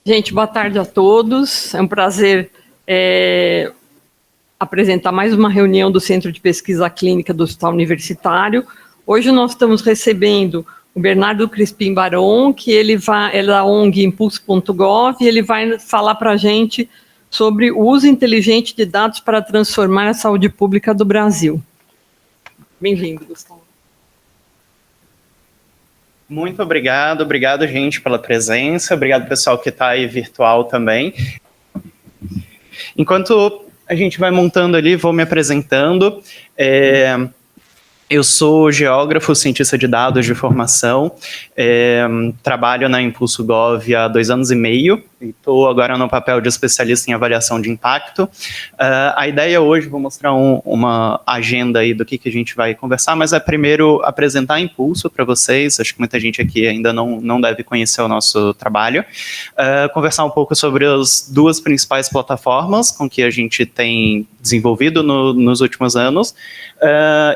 Gente, boa tarde a todos. É um prazer apresentar mais uma reunião do Centro de Pesquisa Clínica do Hospital Universitário. Hoje nós estamos recebendo o Bernardo Crispim Baron, que ele é da ONG Impulso.gov, e ele vai falar para a gente sobre o uso inteligente de dados para transformar a saúde pública do Brasil. Bem-vindo, Gustavo. Muito obrigado, gente, pela presença, obrigado pessoal que está aí virtual também. Enquanto a gente vai montando ali, vou me apresentando. Eu sou geógrafo, cientista de dados de formação, trabalho na Impulso.gov há 2 anos e meio, e estou agora no papel de especialista em avaliação de impacto. A ideia hoje, vou mostrar uma agenda aí do que a gente vai conversar, mas é primeiro apresentar a Impulso para vocês, acho que muita gente aqui ainda não deve conhecer o nosso trabalho, conversar um pouco sobre as 2 principais plataformas com que a gente tem desenvolvido nos últimos anos,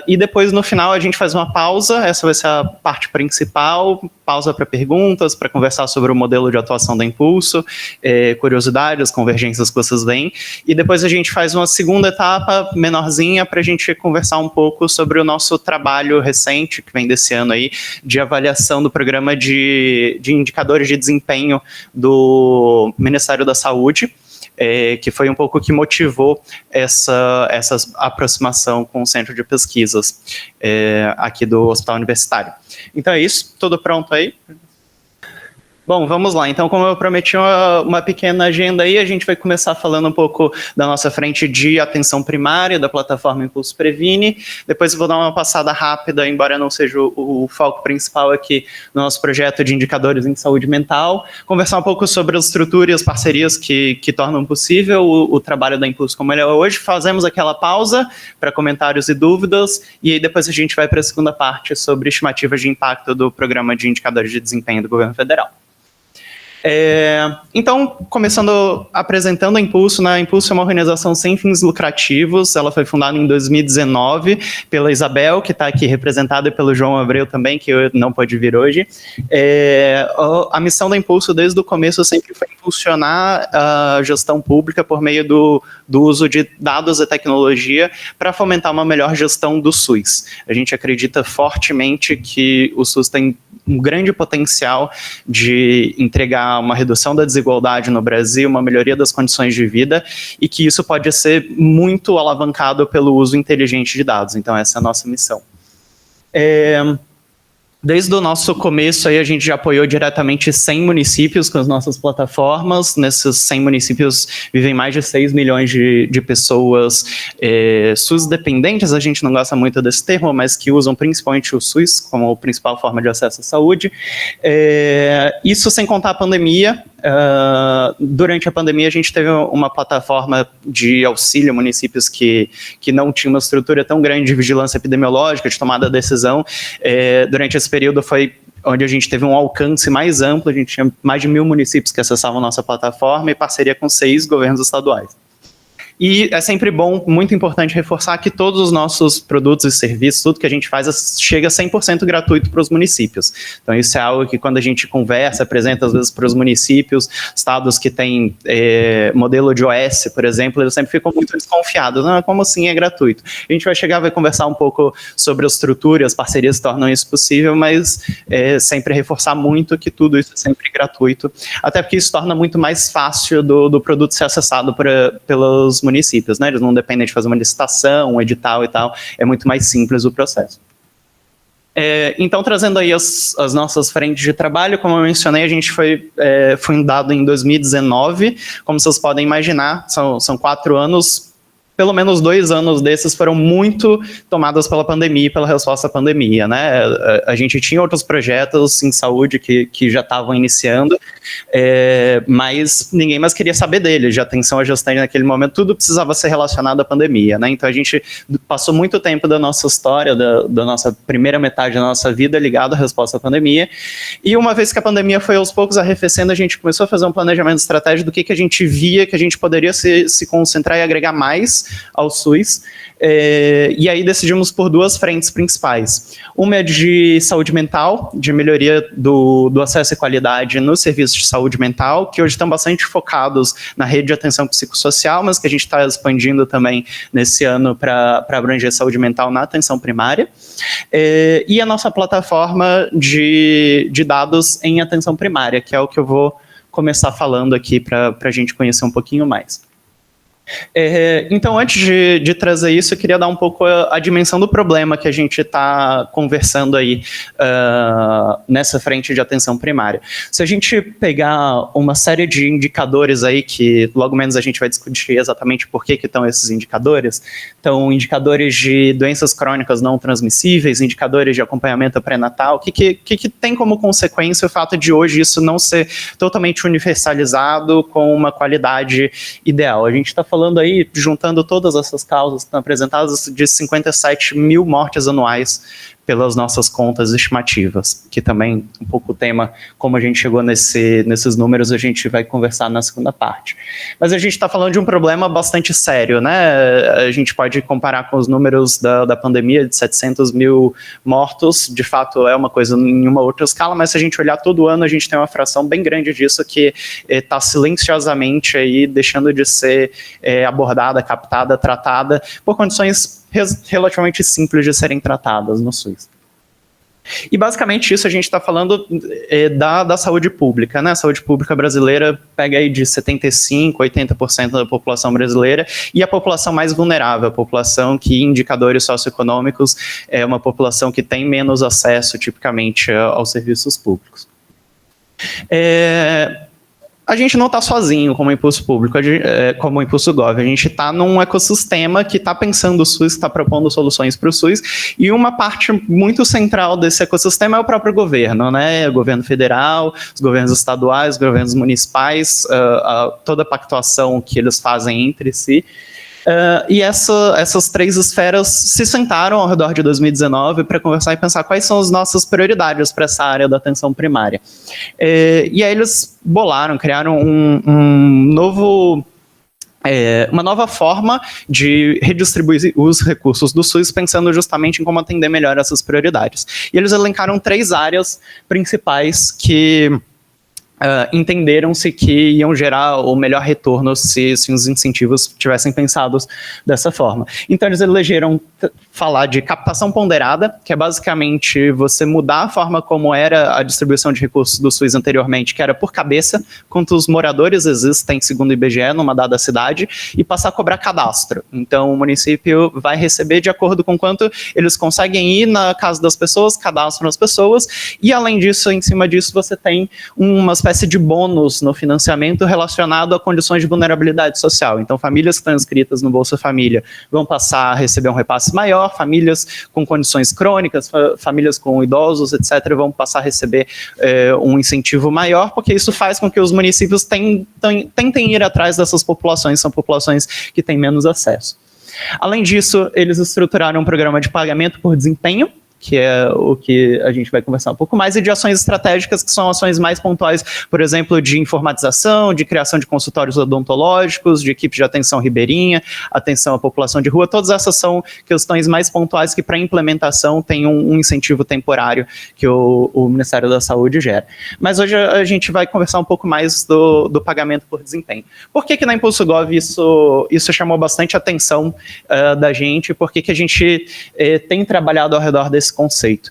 e depois no final a gente faz uma pausa, essa vai ser a parte principal, pausa para perguntas, para conversar sobre o modelo de atuação da Impulso, curiosidades, convergências que vocês veem, e depois a gente faz uma segunda etapa menorzinha para a gente conversar um pouco sobre o nosso trabalho recente, que vem desse ano aí, de avaliação do programa de indicadores de desempenho do Ministério da Saúde, que foi um pouco que motivou essa aproximação com o Centro de Pesquisas aqui do Hospital Universitário. Então é isso, tudo pronto aí? Bom, vamos lá. Então, como eu prometi uma pequena agenda aí, a gente vai começar falando um pouco da nossa frente de atenção primária, da plataforma Impulso Previne. Depois eu vou dar uma passada rápida, embora não seja o foco principal aqui no nosso projeto de indicadores em saúde mental. Conversar um pouco sobre as estruturas e as parcerias que tornam possível o trabalho da Impulso como ele é hoje. Fazemos aquela pausa para comentários e dúvidas, e aí depois a gente vai para a segunda parte sobre estimativas de impacto do Programa de Indicadores de Desempenho do Governo Federal. Então, começando apresentando a Impulso, né? A Impulso é uma organização sem fins lucrativos, ela foi fundada em 2019 pela Isabel, que está aqui representada, e pelo João Abreu também, que não pode vir hoje. A missão da Impulso, desde o começo, sempre foi impulsionar a gestão pública por meio do uso de dados e tecnologia para fomentar uma melhor gestão do SUS. A gente acredita fortemente que o SUS tem um grande potencial de entregar uma redução da desigualdade no Brasil, uma melhoria das condições de vida, e que isso pode ser muito alavancado pelo uso inteligente de dados. Então essa é a nossa missão. Desde o nosso começo, aí, a gente já apoiou diretamente 100 municípios com as nossas plataformas. Nesses 100 municípios vivem mais de 6 milhões de pessoas SUS dependentes, a gente não gosta muito desse termo, mas que usam principalmente o SUS como principal forma de acesso à saúde. Isso sem contar a pandemia. Durante a pandemia, a gente teve uma plataforma de auxílio a municípios que não tinha uma estrutura tão grande de vigilância epidemiológica, de tomada de decisão. Durante esse período foi onde a gente teve um alcance mais amplo, a gente tinha mais de 1.000 municípios que acessavam a nossa plataforma, e parceria com 6 governos estaduais. E é sempre bom, muito importante reforçar que todos os nossos produtos e serviços, tudo que a gente faz, chega 100% gratuito para os municípios. Então isso é algo que, quando a gente conversa, apresenta às vezes para os municípios, estados que têm modelo de OS, por exemplo, eles sempre ficam muito desconfiados. Não, como assim é gratuito? A gente vai chegar, vai conversar um pouco sobre a estrutura, as parcerias que tornam isso possível, mas sempre reforçar muito que tudo isso é sempre gratuito, até porque isso torna muito mais fácil do produto ser acessado pelos municípios, né? Eles não dependem de fazer uma licitação, um edital e tal, é muito mais simples o processo. Então, trazendo aí as nossas frentes de trabalho, como eu mencionei, a gente foi fundado em 2019, como vocês podem imaginar, são 4 anos. Pelo menos 2 anos desses foram muito tomados pela pandemia e pela resposta à pandemia, né? A gente tinha outros projetos em saúde que já estavam iniciando, mas ninguém mais queria saber deles, de atenção à gestão naquele momento, tudo precisava ser relacionado à pandemia, né? Então a gente passou muito tempo da nossa história, da nossa primeira metade da nossa vida ligado à resposta à pandemia, e uma vez que a pandemia foi aos poucos arrefecendo, a gente começou a fazer um planejamento estratégico do que a gente via que a gente poderia se concentrar e agregar mais ao SUS, e aí decidimos por duas frentes principais. Uma é de saúde mental, de melhoria do acesso e qualidade nos serviços de saúde mental, que hoje estão bastante focados na rede de atenção psicossocial, mas que a gente está expandindo também nesse ano para abranger saúde mental na atenção primária. E a nossa plataforma de dados em atenção primária, que é o que eu vou começar falando aqui para a gente conhecer um pouquinho mais. Então, antes de trazer isso, eu queria dar um pouco a dimensão do problema que a gente está conversando aí nessa frente de atenção primária. Se a gente pegar uma série de indicadores aí, que logo menos a gente vai discutir exatamente por que estão esses indicadores, então, indicadores de doenças crônicas não transmissíveis, indicadores de acompanhamento pré-natal, o que tem como consequência o fato de hoje isso não ser totalmente universalizado com uma qualidade ideal. A gente está falando aí, juntando todas essas causas que estão apresentadas, de 57 mil mortes anuais pelas nossas contas estimativas, que também um pouco o tema, como a gente chegou nesses números, a gente vai conversar na segunda parte. Mas a gente está falando de um problema bastante sério, né? A gente pode comparar com os números da pandemia de 700 mil mortos, de fato é uma coisa em uma outra escala, mas se a gente olhar todo ano, a gente tem uma fração bem grande disso que está silenciosamente aí deixando de ser abordada, captada, tratada por condições relativamente simples de serem tratadas no SUS. E basicamente isso a gente está falando da saúde pública, né? A saúde pública brasileira pega aí de 75%, 80% da população brasileira, e a população mais vulnerável, a população que em indicadores socioeconômicos é uma população que tem menos acesso tipicamente aos serviços públicos. A gente não está sozinho como Impulso Público, como Impulso Gov. A gente está num ecossistema que está pensando o SUS, está propondo soluções para o SUS, e uma parte muito central desse ecossistema é o próprio governo, né? O governo federal, os governos estaduais, os governos municipais, toda a pactuação que eles fazem entre si. E essas três esferas se sentaram ao redor de 2019 para conversar e pensar quais são as nossas prioridades para essa área da atenção primária. E aí eles criaram uma nova forma de redistribuir os recursos do SUS, pensando justamente em como atender melhor essas prioridades. E eles elencaram 3 áreas principais que entenderam-se que iam gerar o melhor retorno se os incentivos tivessem pensados dessa forma. Então eles elegeram falar de captação ponderada, que é basicamente você mudar a forma como era a distribuição de recursos do SUS anteriormente, que era por cabeça, quantos moradores existem, segundo o IBGE, numa dada cidade, e passar a cobrar cadastro. Então o município vai receber de acordo com quanto eles conseguem ir na casa das pessoas, cadastram as pessoas, e além disso, em cima disso, você tem uma espécie de bônus no financiamento relacionado a condições de vulnerabilidade social. Então, famílias que estão inscritas no Bolsa Família vão passar a receber um repasse maior, famílias com condições crônicas, famílias com idosos, etc., vão passar a receber um incentivo maior, porque isso faz com que os municípios tentem ir atrás dessas populações, são populações que têm menos acesso. Além disso, eles estruturaram um programa de pagamento por desempenho, que é o que a gente vai conversar um pouco mais, e de ações estratégicas, que são ações mais pontuais, por exemplo, de informatização, de criação de consultórios odontológicos, de equipes de atenção ribeirinha, atenção à população de rua. Todas essas são questões mais pontuais que, para implementação, tem um incentivo temporário que o Ministério da Saúde gera. Mas hoje a gente vai conversar um pouco mais do pagamento por desempenho. Por que na Impulso Gov isso chamou bastante atenção da gente? Por que a gente tem trabalhado ao redor desse conceito?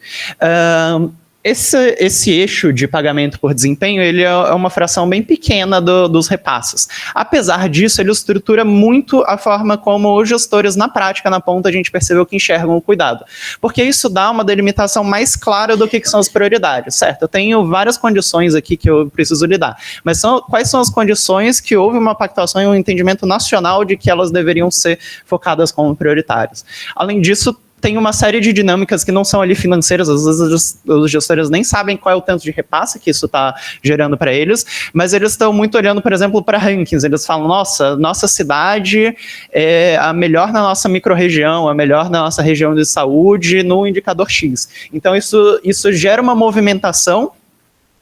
Esse eixo de pagamento por desempenho, ele é uma fração bem pequena dos repasses. Apesar disso, ele estrutura muito a forma como os gestores, na prática, na ponta, a gente percebeu que enxergam o cuidado. Porque isso dá uma delimitação mais clara do que são as prioridades, certo? Eu tenho várias condições aqui que eu preciso lidar, mas quais são as condições que houve uma pactuação e um entendimento nacional de que elas deveriam ser focadas como prioritárias. Além disso, tem uma série de dinâmicas que não são ali financeiras, às vezes os gestores nem sabem qual é o tanto de repasse que isso está gerando para eles, mas eles estão muito olhando, por exemplo, para rankings. Eles falam, nossa cidade é a melhor na nossa microrregião, a melhor na nossa região de saúde no indicador X. Então isso gera uma movimentação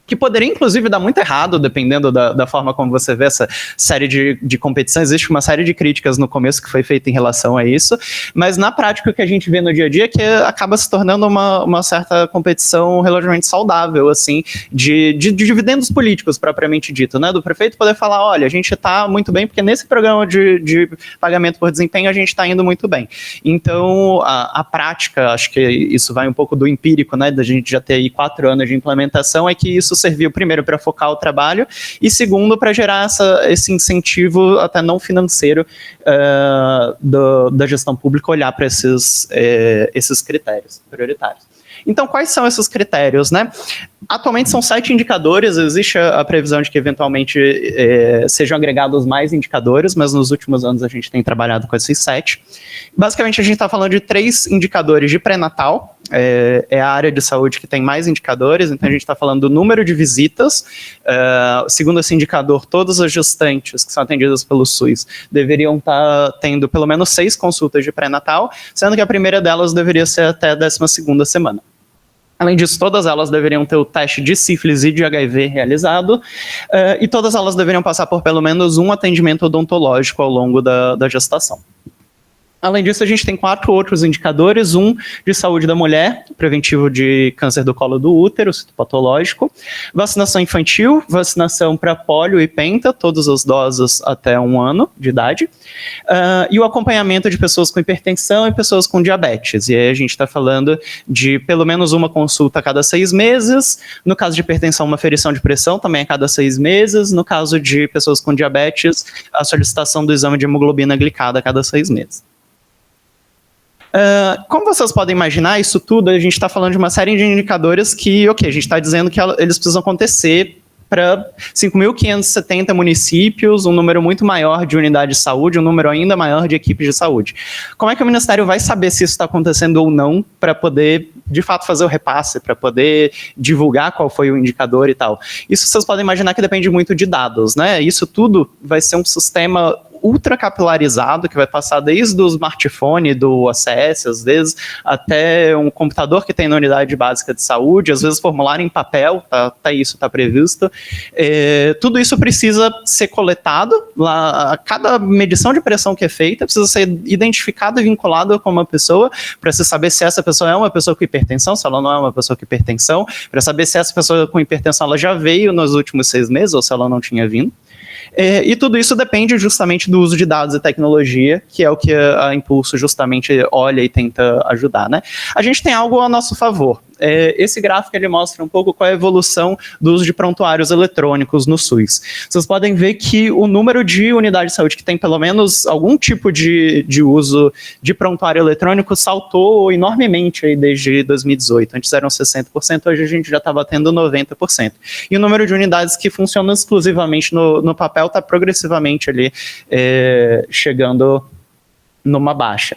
que poderia, inclusive, dar muito errado, dependendo da forma como você vê essa série de competições. Existe uma série de críticas no começo que foi feita em relação a isso, mas na prática o que a gente vê no dia a dia é que acaba se tornando uma certa competição relativamente saudável, assim, de dividendos políticos, propriamente dito, né? Do prefeito poder falar, olha, a gente está muito bem, porque nesse programa de pagamento por desempenho a gente está indo muito bem. Então, a prática, acho que isso vai um pouco do empírico, né, da gente já ter aí 4 anos de implementação, é que isso serviu, primeiro, para focar o trabalho, e segundo, para gerar esse incentivo até não financeiro da gestão pública olhar para esses critérios prioritários. Então, quais são esses critérios, né? Atualmente são 7 indicadores, existe a previsão de que eventualmente sejam agregados mais indicadores, mas nos últimos anos a gente tem trabalhado com esses 7. Basicamente a gente está falando de 3 indicadores de pré-natal, é a área de saúde que tem mais indicadores, então a gente está falando do número de visitas. Segundo esse indicador, todas as gestantes que são atendidas pelo SUS deveriam estar tendo pelo menos 6 consultas de pré-natal, sendo que a primeira delas deveria ser até a 12ª semana. Além disso, todas elas deveriam ter o teste de sífilis e de HIV realizado, e todas elas deveriam passar por pelo menos um atendimento odontológico ao longo da gestação. Além disso, a gente tem 4 outros indicadores, um de saúde da mulher, preventivo de câncer do colo do útero, citopatológico, vacinação infantil, vacinação para pólio e penta, todas as doses até 1 ano de idade, e o acompanhamento de pessoas com hipertensão e pessoas com diabetes. E aí a gente está falando de pelo menos uma consulta a cada 6 meses, no caso de hipertensão, uma aferição de pressão também a cada 6 meses, no caso de pessoas com diabetes, a solicitação do exame de hemoglobina glicada a cada 6 meses. Como vocês podem imaginar, isso tudo, a gente está falando de uma série de indicadores que, a gente está dizendo que eles precisam acontecer para 5.570 municípios, um número muito maior de unidades de saúde, um número ainda maior de equipes de saúde. Como é que o Ministério vai saber se isso está acontecendo ou não para poder, de fato, fazer o repasse, para poder divulgar qual foi o indicador e tal? Isso vocês podem imaginar que depende muito de dados, né? Isso tudo vai ser um sistema ultra capilarizado, que vai passar desde o smartphone, do ACS, às vezes, até um computador que tem na unidade básica de saúde, às vezes formulário em papel, isso está previsto. Tudo isso precisa ser coletado, cada medição de pressão que é feita precisa ser identificada e vinculada com uma pessoa, para se saber se essa pessoa é uma pessoa com hipertensão, se ela não é uma pessoa com hipertensão, para saber se essa pessoa com hipertensão ela já veio nos últimos 6 meses, ou se ela não tinha vindo. E tudo isso depende justamente do uso de dados e tecnologia, que é o que a Impulso justamente olha e tenta ajudar, né? A gente tem algo a nosso favor. Esse gráfico ele mostra um pouco qual é a evolução do uso de prontuários eletrônicos no SUS. Vocês podem ver que o número de unidades de saúde que tem pelo menos algum tipo de uso de prontuário eletrônico saltou enormemente aí desde 2018. Antes eram 60%, hoje a gente já está batendo 90%. E o número de unidades que funcionam exclusivamente no papel está progressivamente ali chegando numa baixa.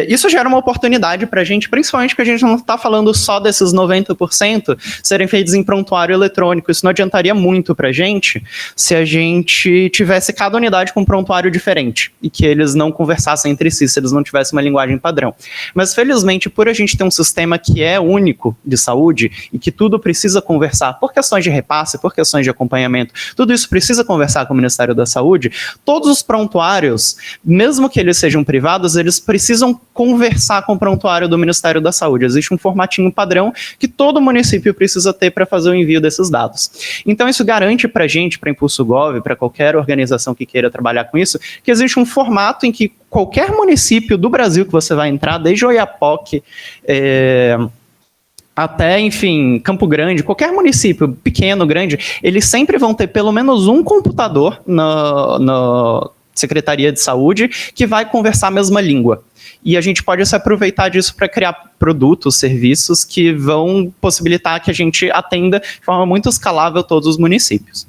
Isso gera uma oportunidade para a gente, principalmente porque a gente não está falando só desses 90% serem feitos em prontuário eletrônico. Isso não adiantaria muito para a gente se a gente tivesse cada unidade com um prontuário diferente e que eles não conversassem entre si, se eles não tivessem uma linguagem padrão. Mas, felizmente, por a gente ter um sistema que é único de saúde e que tudo precisa conversar por questões de repasse, por questões de acompanhamento, tudo isso precisa conversar com o Ministério da Saúde, todos os prontuários, mesmo que eles sejam privados, eles precisam conversar com o prontuário do Ministério da Saúde. Existe um formatinho padrão que todo município precisa ter para fazer o envio desses dados. Então, isso garante para a gente, para Impulso Gov, para qualquer organização que queira trabalhar com isso, que existe um formato em que qualquer município do Brasil que você vai entrar, desde Oiapoque, até, enfim, Campo Grande, qualquer município, pequeno, grande, eles sempre vão ter pelo menos um computador na Secretaria de Saúde que vai conversar a mesma língua. E a gente pode se aproveitar disso para criar produtos, serviços que vão possibilitar que a gente atenda de forma muito escalável todos os municípios.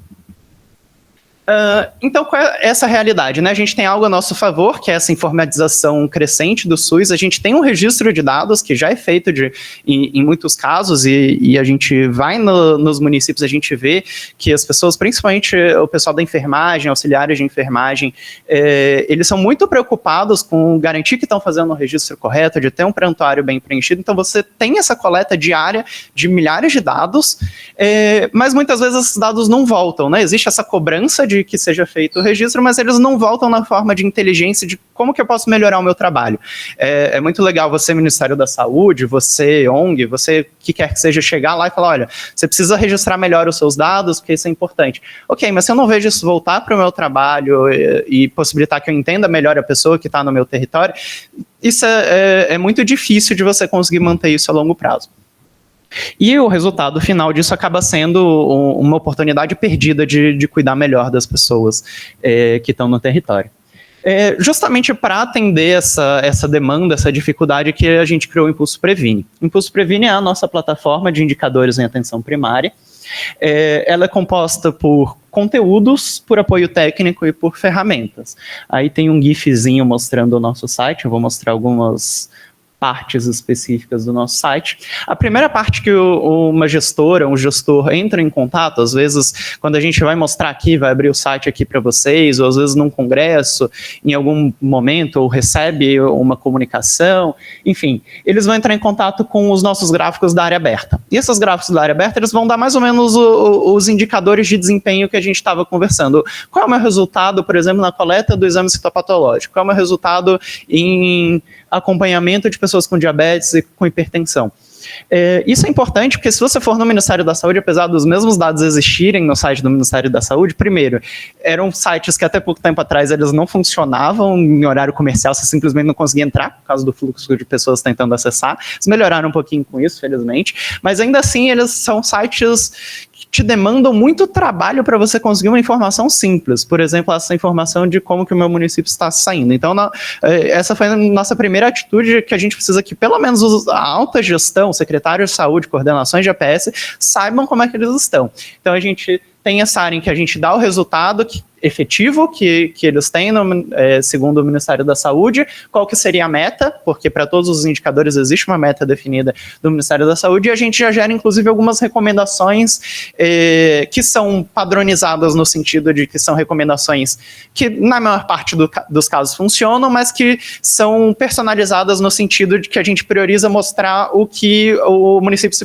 Então, qual é essa realidade, né? A gente tem algo a nosso favor, que é essa informatização crescente do SUS. A gente tem um registro de dados que já é feito em muitos casos, e a gente vai nos municípios, a gente vê que as pessoas, principalmente o pessoal da enfermagem, auxiliares de enfermagem, eles são muito preocupados com garantir que estão fazendo o registro correto, de ter um prontuário bem preenchido. Então, você tem essa coleta diária de milhares de dados, mas muitas vezes esses dados não voltam, né? Existe essa cobrança de que seja feito o registro, mas eles não voltam na forma de inteligência de como que eu posso melhorar o meu trabalho. É muito legal você, Ministério da Saúde, você, ONG, você que quer que seja, chegar lá e falar, olha, você precisa registrar melhor os seus dados, porque isso é importante. Ok, mas se eu não vejo isso voltar para o meu trabalho e possibilitar que eu entenda melhor a pessoa que está no meu território, isso é muito difícil de você conseguir manter isso a longo prazo. E o resultado final disso acaba sendo uma oportunidade perdida de cuidar melhor das pessoas que estão no território. Justamente para atender essa demanda, essa dificuldade, que a gente criou o Impulso Previne. O Impulso Previne é a nossa plataforma de indicadores em atenção primária. Ela é composta por conteúdos, por apoio técnico e por ferramentas. Aí tem um gifzinho mostrando o nosso site, eu vou mostrar algumas partes específicas do nosso site. A primeira parte que uma gestora, um gestor entra em contato, às vezes, quando a gente vai mostrar aqui, vai abrir o site aqui para vocês, ou às vezes num congresso, em algum momento, ou recebe uma comunicação, enfim, eles vão entrar em contato com os nossos gráficos da área aberta. E esses gráficos da área aberta, eles vão dar mais ou menos os indicadores de desempenho que a gente estava conversando. Qual é o meu resultado, por exemplo, na coleta do exame citopatológico? Qual é o meu resultado em acompanhamento de pessoas com diabetes e com hipertensão? Isso é importante porque se você for no Ministério da Saúde, apesar dos mesmos dados existirem no site do Ministério da Saúde, primeiro, eram sites que até pouco tempo atrás eles não funcionavam em horário comercial, você simplesmente não conseguia entrar por causa do fluxo de pessoas tentando acessar. Eles melhoraram um pouquinho com isso, felizmente, mas ainda assim eles são sites que te demandam muito trabalho para você conseguir uma informação simples. Por exemplo, essa informação de como que o meu município está saindo. Então, essa foi a nossa primeira atitude, que a gente precisa que pelo menos a alta gestão, secretários de saúde, coordenações de APS, saibam como é que eles estão. Então, a gente tem essa área em que a gente dá o resultado efetivo que eles têm, segundo o Ministério da Saúde, qual que seria a meta, porque para todos os indicadores existe uma meta definida do Ministério da Saúde, e a gente já gera, inclusive, algumas recomendações que são padronizadas no sentido de que são recomendações que, na maior parte dos casos, funcionam, mas que são personalizadas no sentido de que a gente prioriza mostrar o que o município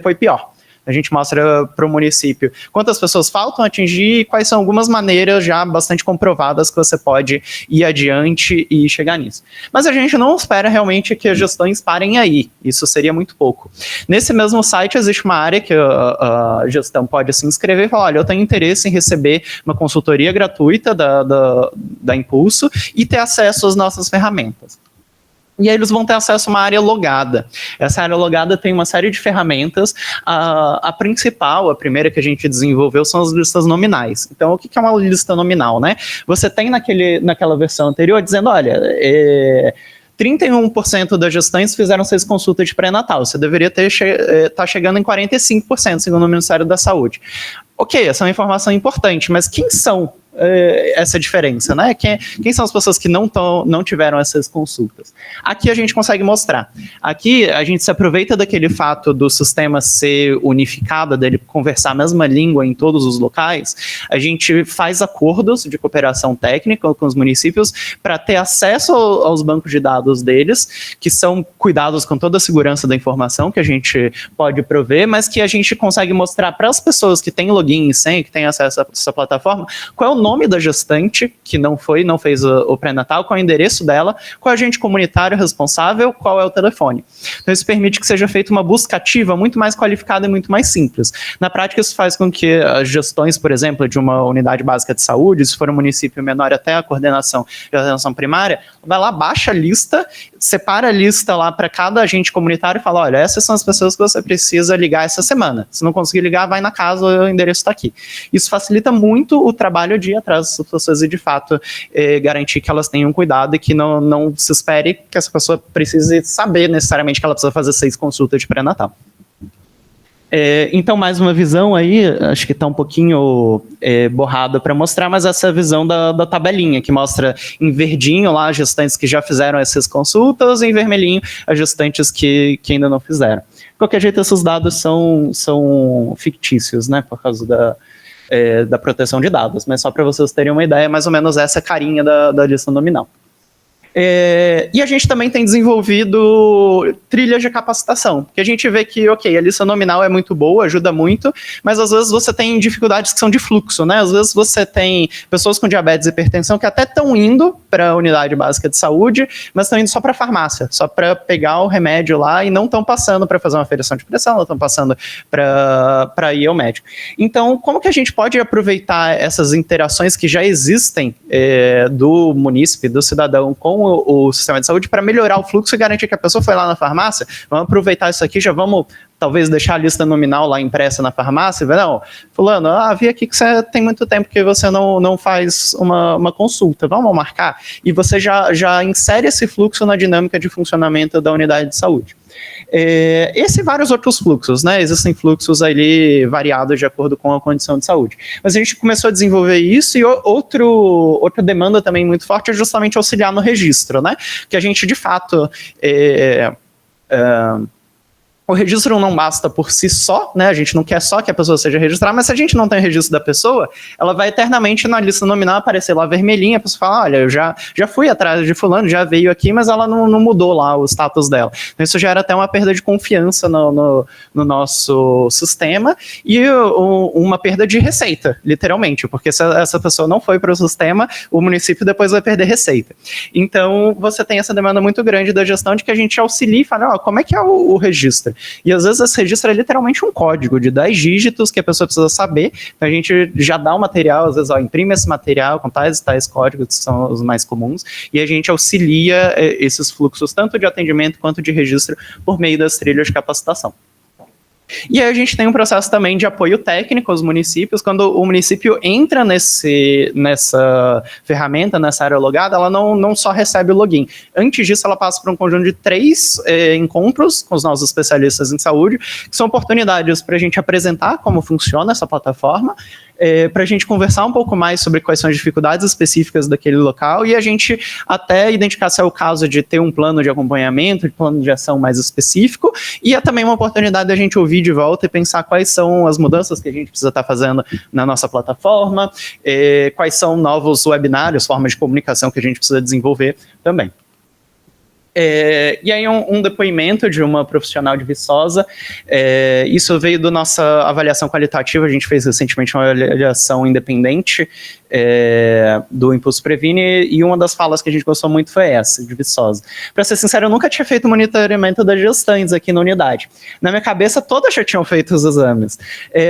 foi pior. A gente mostra para o município quantas pessoas faltam atingir e quais são algumas maneiras já bastante comprovadas que você pode ir adiante e chegar nisso. Mas a gente não espera realmente que as gestões parem aí, isso seria muito pouco. Nesse mesmo site existe uma área que a gestão pode se inscrever e falar, olha, eu tenho interesse em receber uma consultoria gratuita da Impulso e ter acesso às nossas ferramentas. E aí eles vão ter acesso a uma área logada. Essa área logada tem uma série de ferramentas. A principal, a primeira que a gente desenvolveu, são as listas nominais. Então, o que é uma lista nominal, né? Você tem naquela versão anterior dizendo, olha, 31% das gestantes fizeram 6 consultas de pré-natal. Você deveria estar chegando em 45%, segundo o Ministério da Saúde. Ok, essa é uma informação importante, mas quem são essa diferença, né? Quem são as pessoas que não tiveram essas consultas? Aqui a gente consegue mostrar. Aqui a gente se aproveita daquele fato do sistema ser unificado, dele conversar a mesma língua em todos os locais. A gente faz acordos de cooperação técnica com os municípios para ter acesso aos bancos de dados deles, que são cuidados com toda a segurança da informação que a gente pode prover, mas que a gente consegue mostrar para as pessoas que têm login e senha, que têm acesso a essa plataforma, qual é o nome da gestante que não fez o pré-natal, qual é o endereço dela, qual é o agente comunitário responsável, qual é o telefone. Então isso permite que seja feita uma busca ativa muito mais qualificada e muito mais simples. Na prática isso faz com que as gestões, por exemplo, de uma unidade básica de saúde, se for um município menor até a coordenação de atenção primária, vai lá, baixa a lista, separa a lista lá para cada agente comunitário e fala, olha, essas são as pessoas que você precisa ligar essa semana. Se não conseguir ligar, vai na casa, o endereço está aqui. Isso facilita muito o trabalho de ir atrás dessas pessoas e, de fato, garantir que elas tenham cuidado e que não se espere que essa pessoa precise saber necessariamente que ela precisa fazer 6 consultas de pré-natal. Então, mais uma visão aí, acho que está um pouquinho borrado para mostrar, mas essa é a visão da tabelinha, que mostra em verdinho lá as gestantes que já fizeram essas consultas e em vermelhinho as gestantes que ainda não fizeram. De qualquer jeito, esses dados são fictícios, né, por causa da proteção de dados, mas só para vocês terem uma ideia, mais ou menos essa carinha da lista nominal. E a gente também tem desenvolvido trilhas de capacitação, porque a gente vê que, ok, a lista nominal é muito boa, ajuda muito, mas às vezes você tem dificuldades que são de fluxo, né? Às vezes você tem pessoas com diabetes e hipertensão que até estão indo para a unidade básica de saúde, mas estão indo só para a farmácia, só para pegar o remédio lá e não estão passando para fazer uma aferição de pressão, não estão passando para ir ao médico. Então, como que a gente pode aproveitar essas interações que já existem do munícipe, do cidadão com o sistema de saúde para melhorar o fluxo e garantir que a pessoa foi lá na farmácia? Vamos aproveitar isso aqui, já vamos talvez deixar a lista nominal lá impressa na farmácia, não, fulano, vi aqui que você tem muito tempo que você não faz uma consulta, vamos marcar? E você já insere esse fluxo na dinâmica de funcionamento da unidade de saúde. Esse e vários outros fluxos, né? Existem fluxos ali variados de acordo com a condição de saúde. Mas a gente começou a desenvolver isso e outra demanda também muito forte é justamente auxiliar no registro, né? Que a gente, de fato, o registro não basta por si só, né? A gente não quer só que a pessoa seja registrada, mas se a gente não tem o registro da pessoa, ela vai eternamente na lista nominal aparecer lá vermelhinha, a pessoa fala, olha, eu já fui atrás de fulano, já veio aqui, mas ela não mudou lá o status dela. Então isso gera até uma perda de confiança no nosso sistema e uma perda de receita, literalmente, porque se essa pessoa não foi para o sistema, o município depois vai perder receita. Então você tem essa demanda muito grande da gestão de que a gente auxilie e fala, como é que é o registro? E às vezes esse registro é literalmente um código de 10 dígitos que a pessoa precisa saber, então a gente já dá o material, às vezes imprime esse material com tais códigos que são os mais comuns, e a gente auxilia esses fluxos tanto de atendimento quanto de registro por meio das trilhas de capacitação. E aí a gente tem um processo também de apoio técnico aos municípios. Quando o município entra nessa ferramenta, nessa área logada, ela não só recebe o login. Antes disso, ela passa por um conjunto de 3 encontros com os nossos especialistas em saúde, que são oportunidades para a gente apresentar como funciona essa plataforma, para a gente conversar um pouco mais sobre quais são as dificuldades específicas daquele local e a gente até identificar se é o caso de ter um plano de acompanhamento, de plano de ação mais específico, e é também uma oportunidade da gente ouvir de volta e pensar quais são as mudanças que a gente precisa estar fazendo na nossa plataforma, quais são novos webinários, formas de comunicação que a gente precisa desenvolver também. E aí um depoimento de uma profissional de Viçosa, isso veio da nossa avaliação qualitativa, a gente fez recentemente uma avaliação independente do Impulso Previne, e uma das falas que a gente gostou muito foi essa, de Viçosa. Para ser sincero, eu nunca tinha feito monitoramento das gestantes aqui na unidade. Na minha cabeça, todas já tinham feito os exames.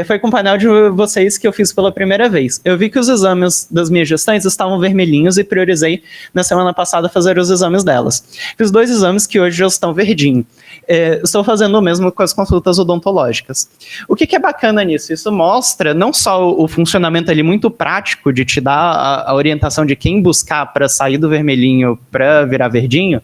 Foi com o painel de vocês que eu fiz pela primeira vez. Eu vi que os exames das minhas gestantes estavam vermelhinhos e priorizei na semana passada fazer os exames delas. Fiz 2 exames que hoje já estão verdinho. Estou fazendo o mesmo com as consultas odontológicas. O que é bacana nisso? Isso mostra não só o funcionamento ali muito prático de te dar a orientação de quem buscar para sair do vermelhinho para virar verdinho,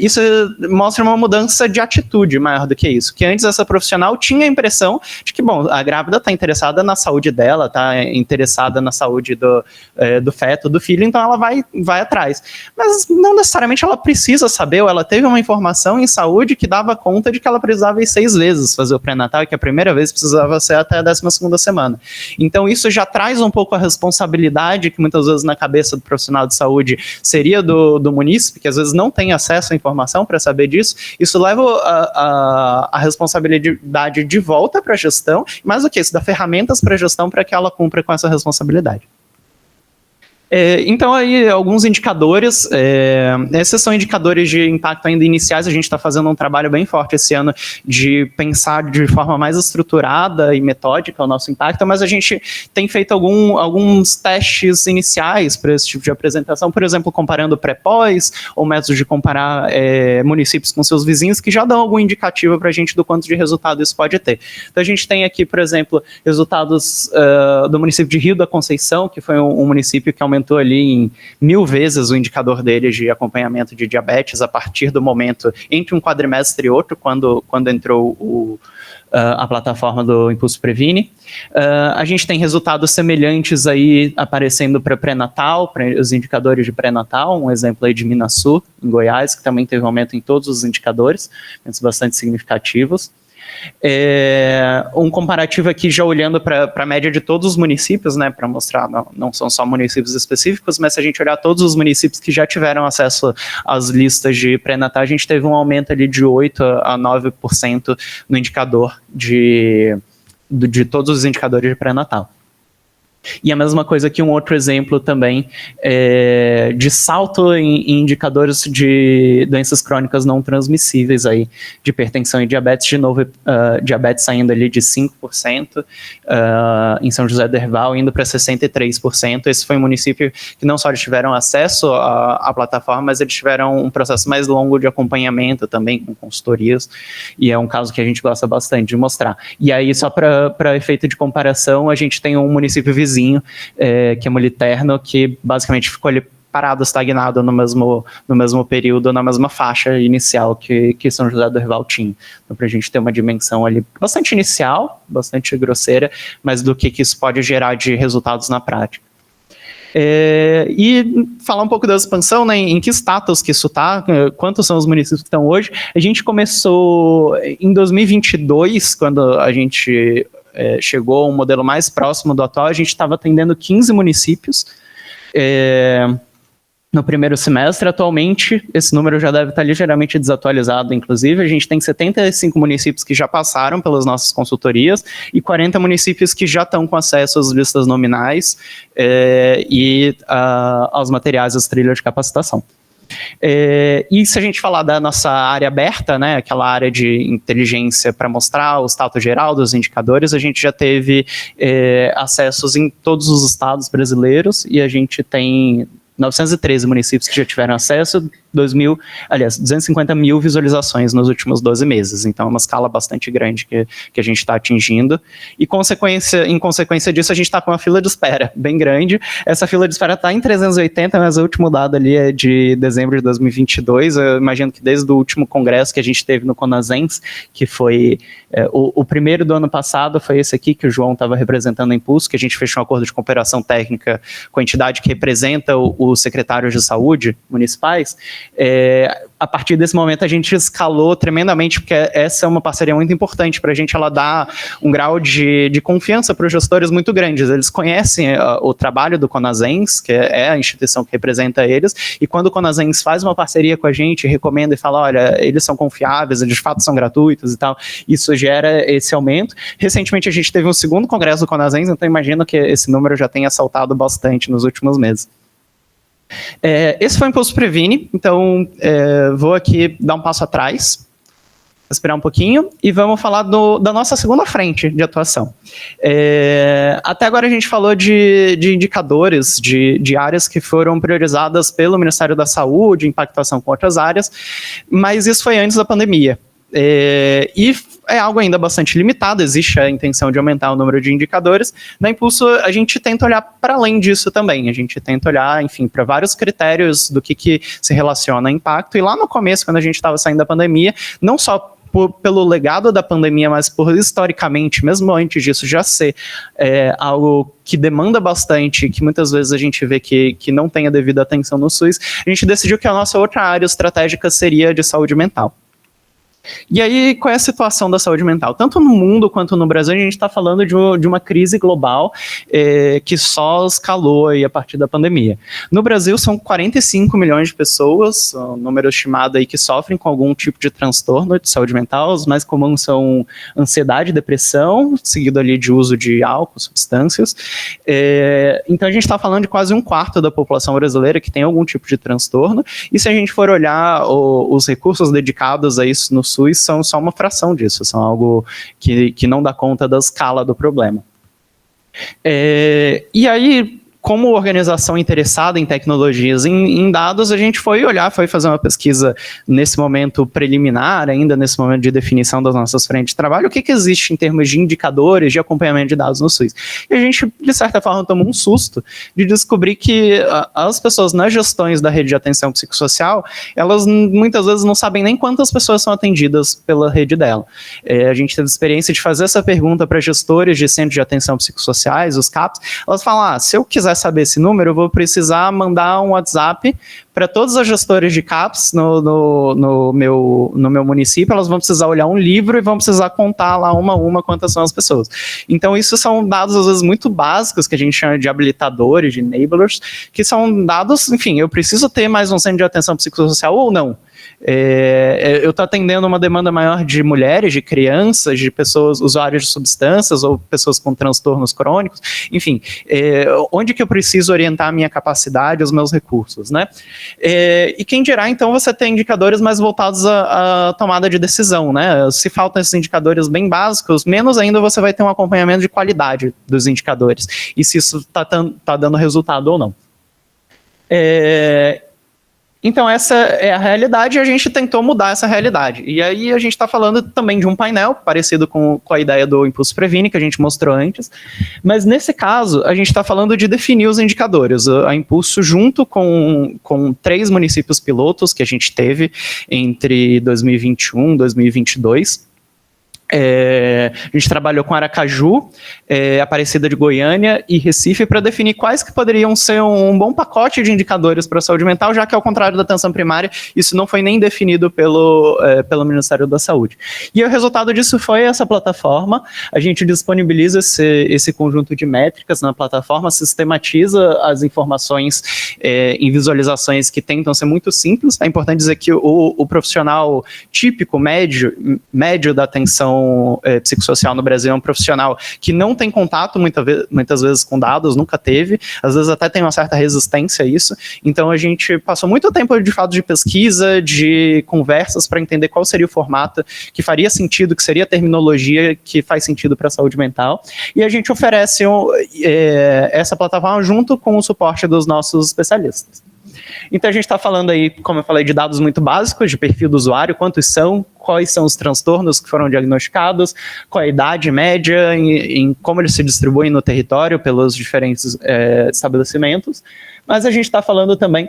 isso mostra uma mudança de atitude maior do que isso. Que antes essa profissional tinha a impressão de que, bom, a grávida está interessada na saúde dela, está interessada na saúde do feto, do filho, então ela vai atrás. Mas não necessariamente ela precisa saber, ou ela teve uma informação em saúde que dava conta de que ela precisava ir 6 vezes fazer o pré-natal e que a primeira vez precisava ser até a 12ª semana. Então isso já traz um pouco a responsabilidade que muitas vezes na cabeça do profissional de saúde seria do munícipe, que às vezes não tem acesso à informação para saber disso. Isso leva a responsabilidade de volta para a gestão, mais do que isso, dá ferramentas para a gestão para que ela cumpra com essa responsabilidade. Então aí alguns indicadores, esses são indicadores de impacto ainda iniciais, a gente está fazendo um trabalho bem forte esse ano de pensar de forma mais estruturada e metódica o nosso impacto, mas a gente tem feito alguns testes iniciais para esse tipo de apresentação, por exemplo, comparando pré-pós, ou métodos de comparar municípios com seus vizinhos, que já dão algum indicativo para a gente do quanto de resultado isso pode ter. Então a gente tem aqui, por exemplo, resultados do município de Rio da Conceição, que foi um município que aumentou aumentou ali em 1000 vezes o indicador deles de acompanhamento de diabetes a partir do momento, entre um quadrimestre e outro, quando entrou a plataforma do Impulso Previne. A gente tem resultados semelhantes aí aparecendo para pré-natal, para os indicadores de pré-natal, um exemplo aí de Minasul, em Goiás, que também teve aumento em todos os indicadores, bastante significativos. Um comparativo aqui já olhando para a média de todos os municípios, né, para mostrar, não são só municípios específicos, mas se a gente olhar todos os municípios que já tiveram acesso às listas de pré-natal, a gente teve um aumento ali de 8% a 9% no indicador de todos os indicadores de pré-natal. E a mesma coisa aqui, um outro exemplo também de salto em indicadores de doenças crônicas não transmissíveis aí, de hipertensão e diabetes, de novo, diabetes saindo ali de 5%, em São José do Herval, indo para 63%. Esse foi um município que não só eles tiveram acesso à plataforma, mas eles tiveram um processo mais longo de acompanhamento também, com consultorias, e é um caso que a gente gosta bastante de mostrar. E aí, só para efeito de comparação, a gente tem um município vizinho, que é Moliterno, que basicamente ficou ali parado, estagnado no mesmo período, na mesma faixa inicial que São José do Herval tinha. Então, para a gente ter uma dimensão ali bastante inicial, bastante grosseira, mas do que isso pode gerar de resultados na prática. E falar um pouco da expansão, né, em que status que isso está, quantos são os municípios que estão hoje. A gente começou em 2022, quando a gente chegou a um modelo mais próximo do atual, a gente estava atendendo 15 municípios no primeiro semestre. Atualmente, esse número já deve estar ligeiramente desatualizado, inclusive. A gente tem 75 municípios que já passaram pelas nossas consultorias e 40 municípios que já estão com acesso às listas nominais e aos materiais, às trilhas de capacitação. E se a gente falar da nossa área aberta, né, aquela área de inteligência para mostrar o status geral dos indicadores, a gente já teve acessos em todos os estados brasileiros e a gente tem 913 municípios que já tiveram acesso, 250 mil visualizações nos últimos 12 meses. Então, é uma escala bastante grande que a gente está atingindo. E, em consequência disso, a gente está com uma fila de espera bem grande. Essa fila de espera está em 380, mas o último dado ali é de dezembro de 2022. Eu imagino que desde o último congresso que a gente teve no Conasens, que foi o primeiro do ano passado, foi esse aqui que o João estava representando a Impulso, que a gente fechou um acordo de cooperação técnica com a entidade que representa os secretários de saúde municipais. A partir desse momento a gente escalou tremendamente, porque essa é uma parceria muito importante para a gente, ela dá um grau de confiança para os gestores muito grandes. Eles conhecem o trabalho do Conasens, que é a instituição que representa eles, e quando o Conasens faz uma parceria com a gente, recomenda e fala, olha, eles são confiáveis, eles de fato são gratuitos e tal, isso gera esse aumento. Recentemente a gente teve um segundo congresso do Conasens, então imagino que esse número já tenha saltado bastante nos últimos meses. Esse foi o Impulso Previne, então vou aqui dar um passo atrás, esperar um pouquinho, e vamos falar da nossa segunda frente de atuação. Até agora a gente falou de indicadores, de áreas que foram priorizadas pelo Ministério da Saúde, em pactuação com outras áreas, mas isso foi antes da pandemia. E é algo ainda bastante limitado, existe a intenção de aumentar o número de indicadores. Na Impulso, a gente tenta olhar para além disso também, a gente tenta olhar, enfim, para vários critérios do que se relaciona a impacto, e lá no começo, quando a gente estava saindo da pandemia, não só pelo legado da pandemia, mas por historicamente, mesmo antes disso, já ser algo que demanda bastante, que muitas vezes a gente vê que não tem a devida atenção no SUS, a gente decidiu que a nossa outra área estratégica seria de saúde mental. E aí, qual é a situação da saúde mental? Tanto no mundo quanto no Brasil, a gente está falando de uma crise global que só escalou aí a partir da pandemia. No Brasil, são 45 milhões de pessoas, um número estimado aí, que sofrem com algum tipo de transtorno de saúde mental. Os mais comuns são ansiedade e depressão, seguido ali de uso de álcool, substâncias. Então, a gente está falando de quase 1/4 da população brasileira que tem algum tipo de transtorno. E se a gente for olhar os recursos dedicados a isso no SUS, são só uma fração disso, são algo que não dá conta da escala do problema. E aí, como organização interessada em tecnologias, em dados, a gente foi fazer uma pesquisa nesse momento preliminar, ainda nesse momento de definição das nossas frentes de trabalho, o que existe em termos de indicadores de acompanhamento de dados no SUS. E a gente, de certa forma, tomou um susto de descobrir que as pessoas nas gestões da rede de atenção psicossocial, elas muitas vezes não sabem nem quantas pessoas são atendidas pela rede dela. A gente teve experiência de fazer essa pergunta para gestores de centros de atenção psicossociais, os CAPs, elas falam, se eu quiser saber esse número, eu vou precisar mandar um WhatsApp para todos os gestores de CAPs no meu município, elas vão precisar olhar um livro e vão precisar contar lá uma a uma quantas são as pessoas. Então, isso são dados, às vezes, muito básicos, que a gente chama de habilitadores, de enablers, que são dados, enfim, eu preciso ter mais um centro de atenção psicossocial ou não? Eu estou atendendo uma demanda maior de mulheres, de crianças, de pessoas usuárias de substâncias ou pessoas com transtornos crônicos, enfim, onde que eu preciso orientar a minha capacidade, os meus recursos, né? E quem dirá, então, você tem indicadores mais voltados à tomada de decisão, né? Se faltam esses indicadores bem básicos, menos ainda você vai ter um acompanhamento de qualidade dos indicadores, e se isso está dando resultado ou não. Então, essa é a realidade e a gente tentou mudar essa realidade. E aí a gente está falando também de um painel parecido com a ideia do Impulso Previne, que a gente mostrou antes. Mas nesse caso, a gente está falando de definir os indicadores. A Impulso, junto com 3 municípios pilotos que a gente teve entre 2021 e 2022, a gente trabalhou com Aracaju, Aparecida de Goiânia e Recife para definir quais que poderiam ser um bom pacote de indicadores para a saúde mental, já que, ao contrário da atenção primária, isso não foi nem definido pelo Ministério da Saúde. E o resultado disso foi essa plataforma. A gente disponibiliza esse conjunto de métricas na plataforma, sistematiza as informações em visualizações que tentam ser muito simples. É importante dizer que o profissional típico, médio da atenção psicossocial no Brasil é um profissional que não tem contato muitas vezes com dados, nunca teve, às vezes até tem uma certa resistência a isso. Então a gente passou muito tempo de fato de pesquisa, de conversas para entender qual seria o formato que faria sentido, que seria a terminologia que faz sentido para a saúde mental, e a gente oferece essa plataforma junto com o suporte dos nossos especialistas. Então a gente está falando aí, como eu falei, de dados muito básicos, de perfil do usuário, quantos são, quais são os transtornos que foram diagnosticados, qual a idade média, em como eles se distribuem no território pelos diferentes estabelecimentos, mas a gente está falando também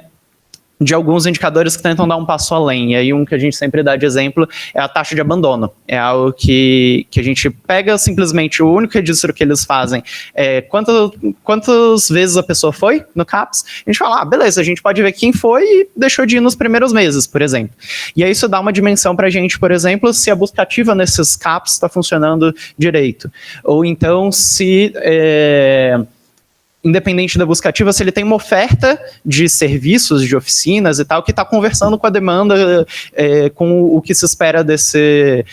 de alguns indicadores que tentam dar um passo além. E aí um que a gente sempre dá de exemplo é a taxa de abandono. É algo que a gente pega simplesmente, o único registro que eles fazem é quantas vezes a pessoa foi no CAPS. A gente fala, beleza, a gente pode ver quem foi e deixou de ir nos primeiros meses, por exemplo. E aí isso dá uma dimensão para a gente, por exemplo, se a busca ativa nesses CAPS está funcionando direito. Ou então se... independente da busca ativa, se ele tem uma oferta de serviços, de oficinas e tal, que está conversando com a demanda, com o que se espera desse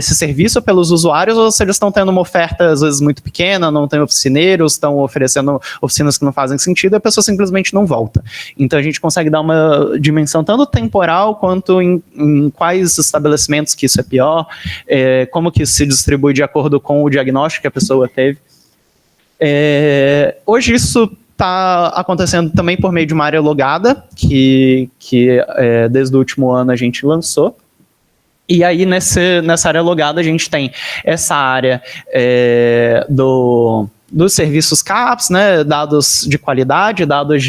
serviço pelos usuários, ou se eles estão tendo uma oferta, às vezes, muito pequena, não tem oficineiros, estão oferecendo oficinas que não fazem sentido, e a pessoa simplesmente não volta. Então, a gente consegue dar uma dimensão tanto temporal, quanto em quais estabelecimentos que isso é pior, como que se distribui de acordo com o diagnóstico que a pessoa teve. Hoje isso está acontecendo também por meio de uma área logada, que desde o último ano a gente lançou. E aí nessa área logada a gente tem essa área dos serviços CAPS, né, dados de qualidade, dados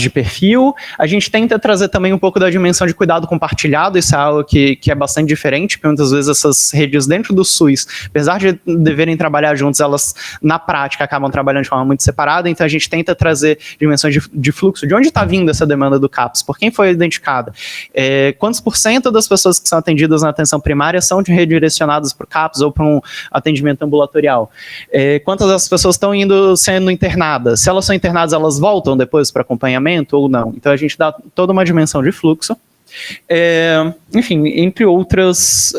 de perfil. A gente tenta trazer também um pouco da dimensão de cuidado compartilhado, isso é algo que é bastante diferente, porque muitas vezes essas redes dentro do SUS, apesar de deverem trabalhar juntos, elas na prática acabam trabalhando de forma muito separada, então a gente tenta trazer dimensões de fluxo, de onde está vindo essa demanda do CAPS, por quem foi identificada, quantos % das pessoas que são atendidas na atenção primária são redirecionadas para o CAPS ou para um atendimento ambulatorial, quantas das pessoas estão sendo internadas, se elas são internadas, elas voltam depois para acompanhamento ou não. Então a gente dá toda uma dimensão de fluxo. Enfim, entre outras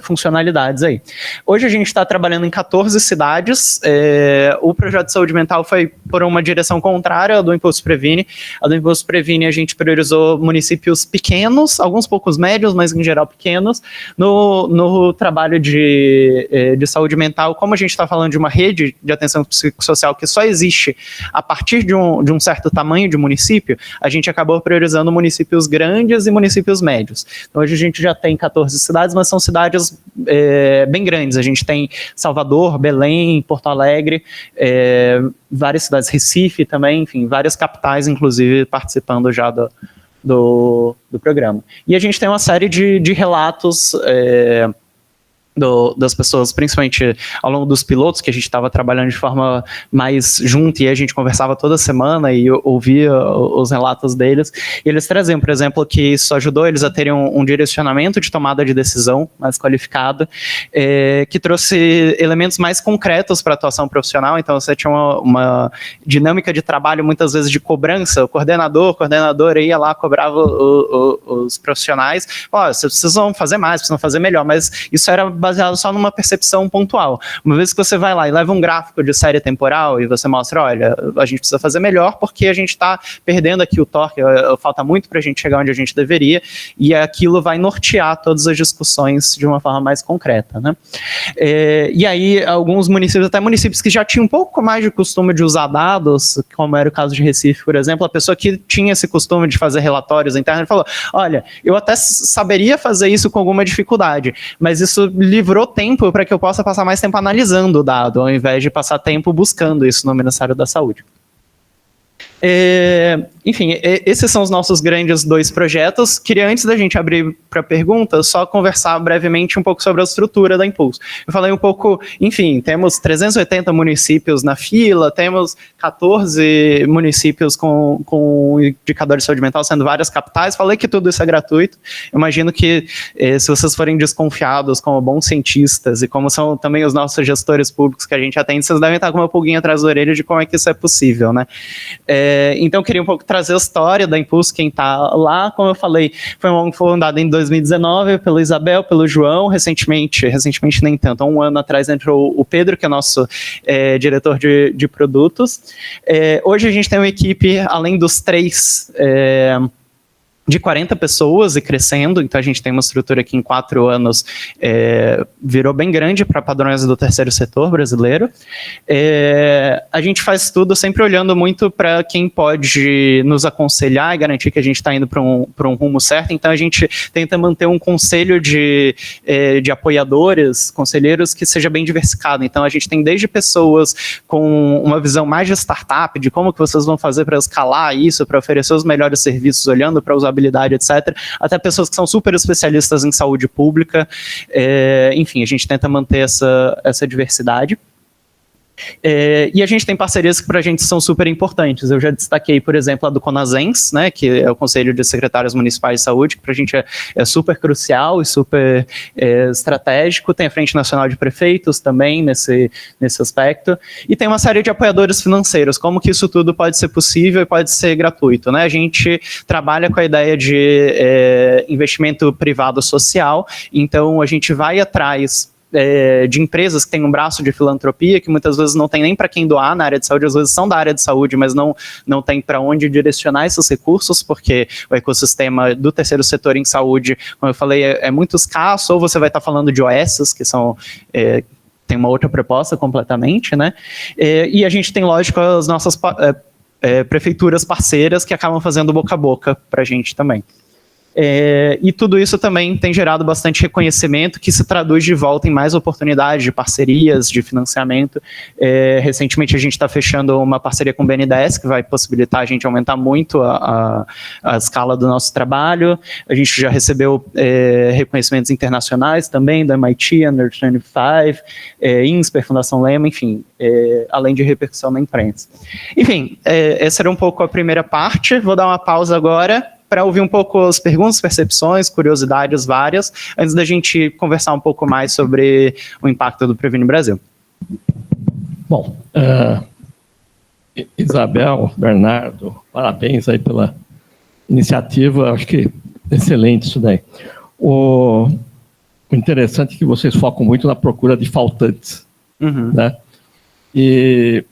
funcionalidades aí. Hoje a gente está trabalhando em 14 cidades. O projeto de saúde mental foi por uma direção contrária à do Impulso Previne. A do Impulso Previne a gente priorizou municípios pequenos, alguns poucos médios, mas em geral pequenos. No trabalho de saúde mental, como a gente está falando de uma rede de atenção psicossocial que só existe a partir de um certo tamanho de município, a gente acabou priorizando municípios grandes e municípios médios. Então, hoje a gente já tem 14 cidades, mas são cidades bem grandes. A gente tem Salvador, Belém, Porto Alegre, várias cidades, Recife também, enfim, várias capitais, inclusive, participando já do programa. E a gente tem uma série de relatos das pessoas, principalmente ao longo dos pilotos, que a gente estava trabalhando de forma mais junto, e a gente conversava toda semana e ouvia os relatos deles, e eles traziam, por exemplo, que isso ajudou eles a terem um direcionamento de tomada de decisão mais qualificado, que trouxe elementos mais concretos para a atuação profissional. Então você tinha uma dinâmica de trabalho, muitas vezes de cobrança. O coordenadora ia lá, cobrava os profissionais, vocês precisam fazer mais, precisam fazer melhor, mas isso era baseado só numa percepção pontual. Uma vez que você vai lá e leva um gráfico de série temporal e você mostra, olha, a gente precisa fazer melhor porque a gente está perdendo aqui o torque, falta muito para a gente chegar onde a gente deveria, e aquilo vai nortear todas as discussões de uma forma mais concreta, né? E aí, alguns municípios, até municípios que já tinham um pouco mais de costume de usar dados, como era o caso de Recife, por exemplo, a pessoa que tinha esse costume de fazer relatórios internos falou, olha, eu até saberia fazer isso com alguma dificuldade, mas isso livrou tempo para que eu possa passar mais tempo analisando o dado, ao invés de passar tempo buscando isso no Ministério da Saúde. Enfim, esses são os nossos grandes 2 projetos. Queria, antes da gente abrir para perguntas, só conversar brevemente um pouco sobre a estrutura da Impulso. Eu falei um pouco, enfim, temos 380 municípios na fila, temos 14 municípios com indicadores de saúde mental, sendo várias capitais. Falei que tudo isso é gratuito. Eu imagino que, se vocês forem desconfiados como bons cientistas, e como são também os nossos gestores públicos que a gente atende, vocês devem estar com uma pulguinha atrás da orelha de como é que isso é possível, né? Então, eu queria um pouco trazer a história da Impulso, quem está lá. Como eu falei, foi uma ONG fundada em 2019 pelo Isabel, pelo João, recentemente nem tanto, há um ano atrás entrou o Pedro, que é nosso diretor de produtos. Hoje a gente tem uma equipe, além dos 3... de 40 pessoas e crescendo, então a gente tem uma estrutura que em 4 anos virou bem grande para padrões do terceiro setor brasileiro. A gente faz tudo sempre olhando muito para quem pode nos aconselhar e garantir que a gente está indo para um rumo certo, então a gente tenta manter um conselho de apoiadores, conselheiros, que seja bem diversificado. Então a gente tem desde pessoas com uma visão mais de startup, de como que vocês vão fazer para escalar isso, para oferecer os melhores serviços, olhando para usabilidade, etc., até pessoas que são super especialistas em saúde pública. Enfim, a gente tenta manter essa diversidade. E a gente tem parcerias que para a gente são super importantes. Eu já destaquei, por exemplo, a do CONASENS, né, que é o Conselho de Secretários Municipais de Saúde, que para a gente é super crucial e super estratégico. Tem a Frente Nacional de Prefeitos também nesse aspecto. E tem uma série de apoiadores financeiros. Como que isso tudo pode ser possível e pode ser gratuito, né? A gente trabalha com a ideia de investimento privado social, então a gente vai atrás de empresas que têm um braço de filantropia, que muitas vezes não tem nem para quem doar na área de saúde, às vezes são da área de saúde, mas não tem para onde direcionar esses recursos, porque o ecossistema do terceiro setor em saúde, como eu falei, é muito escasso, ou você vai estar falando de OSs, que são... tem uma outra proposta completamente, né? E a gente tem, lógico, as nossas prefeituras parceiras que acabam fazendo boca a boca para a gente também. E tudo isso também tem gerado bastante reconhecimento, que se traduz de volta em mais oportunidades de parcerias, de financiamento. Recentemente a gente está fechando uma parceria com o BNDES, que vai possibilitar a gente aumentar muito a escala do nosso trabalho. A gente já recebeu reconhecimentos internacionais também, da MIT, Under 25, INSPER, Fundação Lema, enfim, além de repercussão na imprensa. Enfim, essa era um pouco a primeira parte. Vou dar uma pausa agora para ouvir um pouco as perguntas, percepções, curiosidades várias, antes da gente conversar um pouco mais sobre o impacto do Previne Brasil. Bom, Isabel, Bernardo, parabéns aí pela iniciativa. Acho que Excelente isso daí. O interessante é que vocês focam muito na procura de faltantes, né? E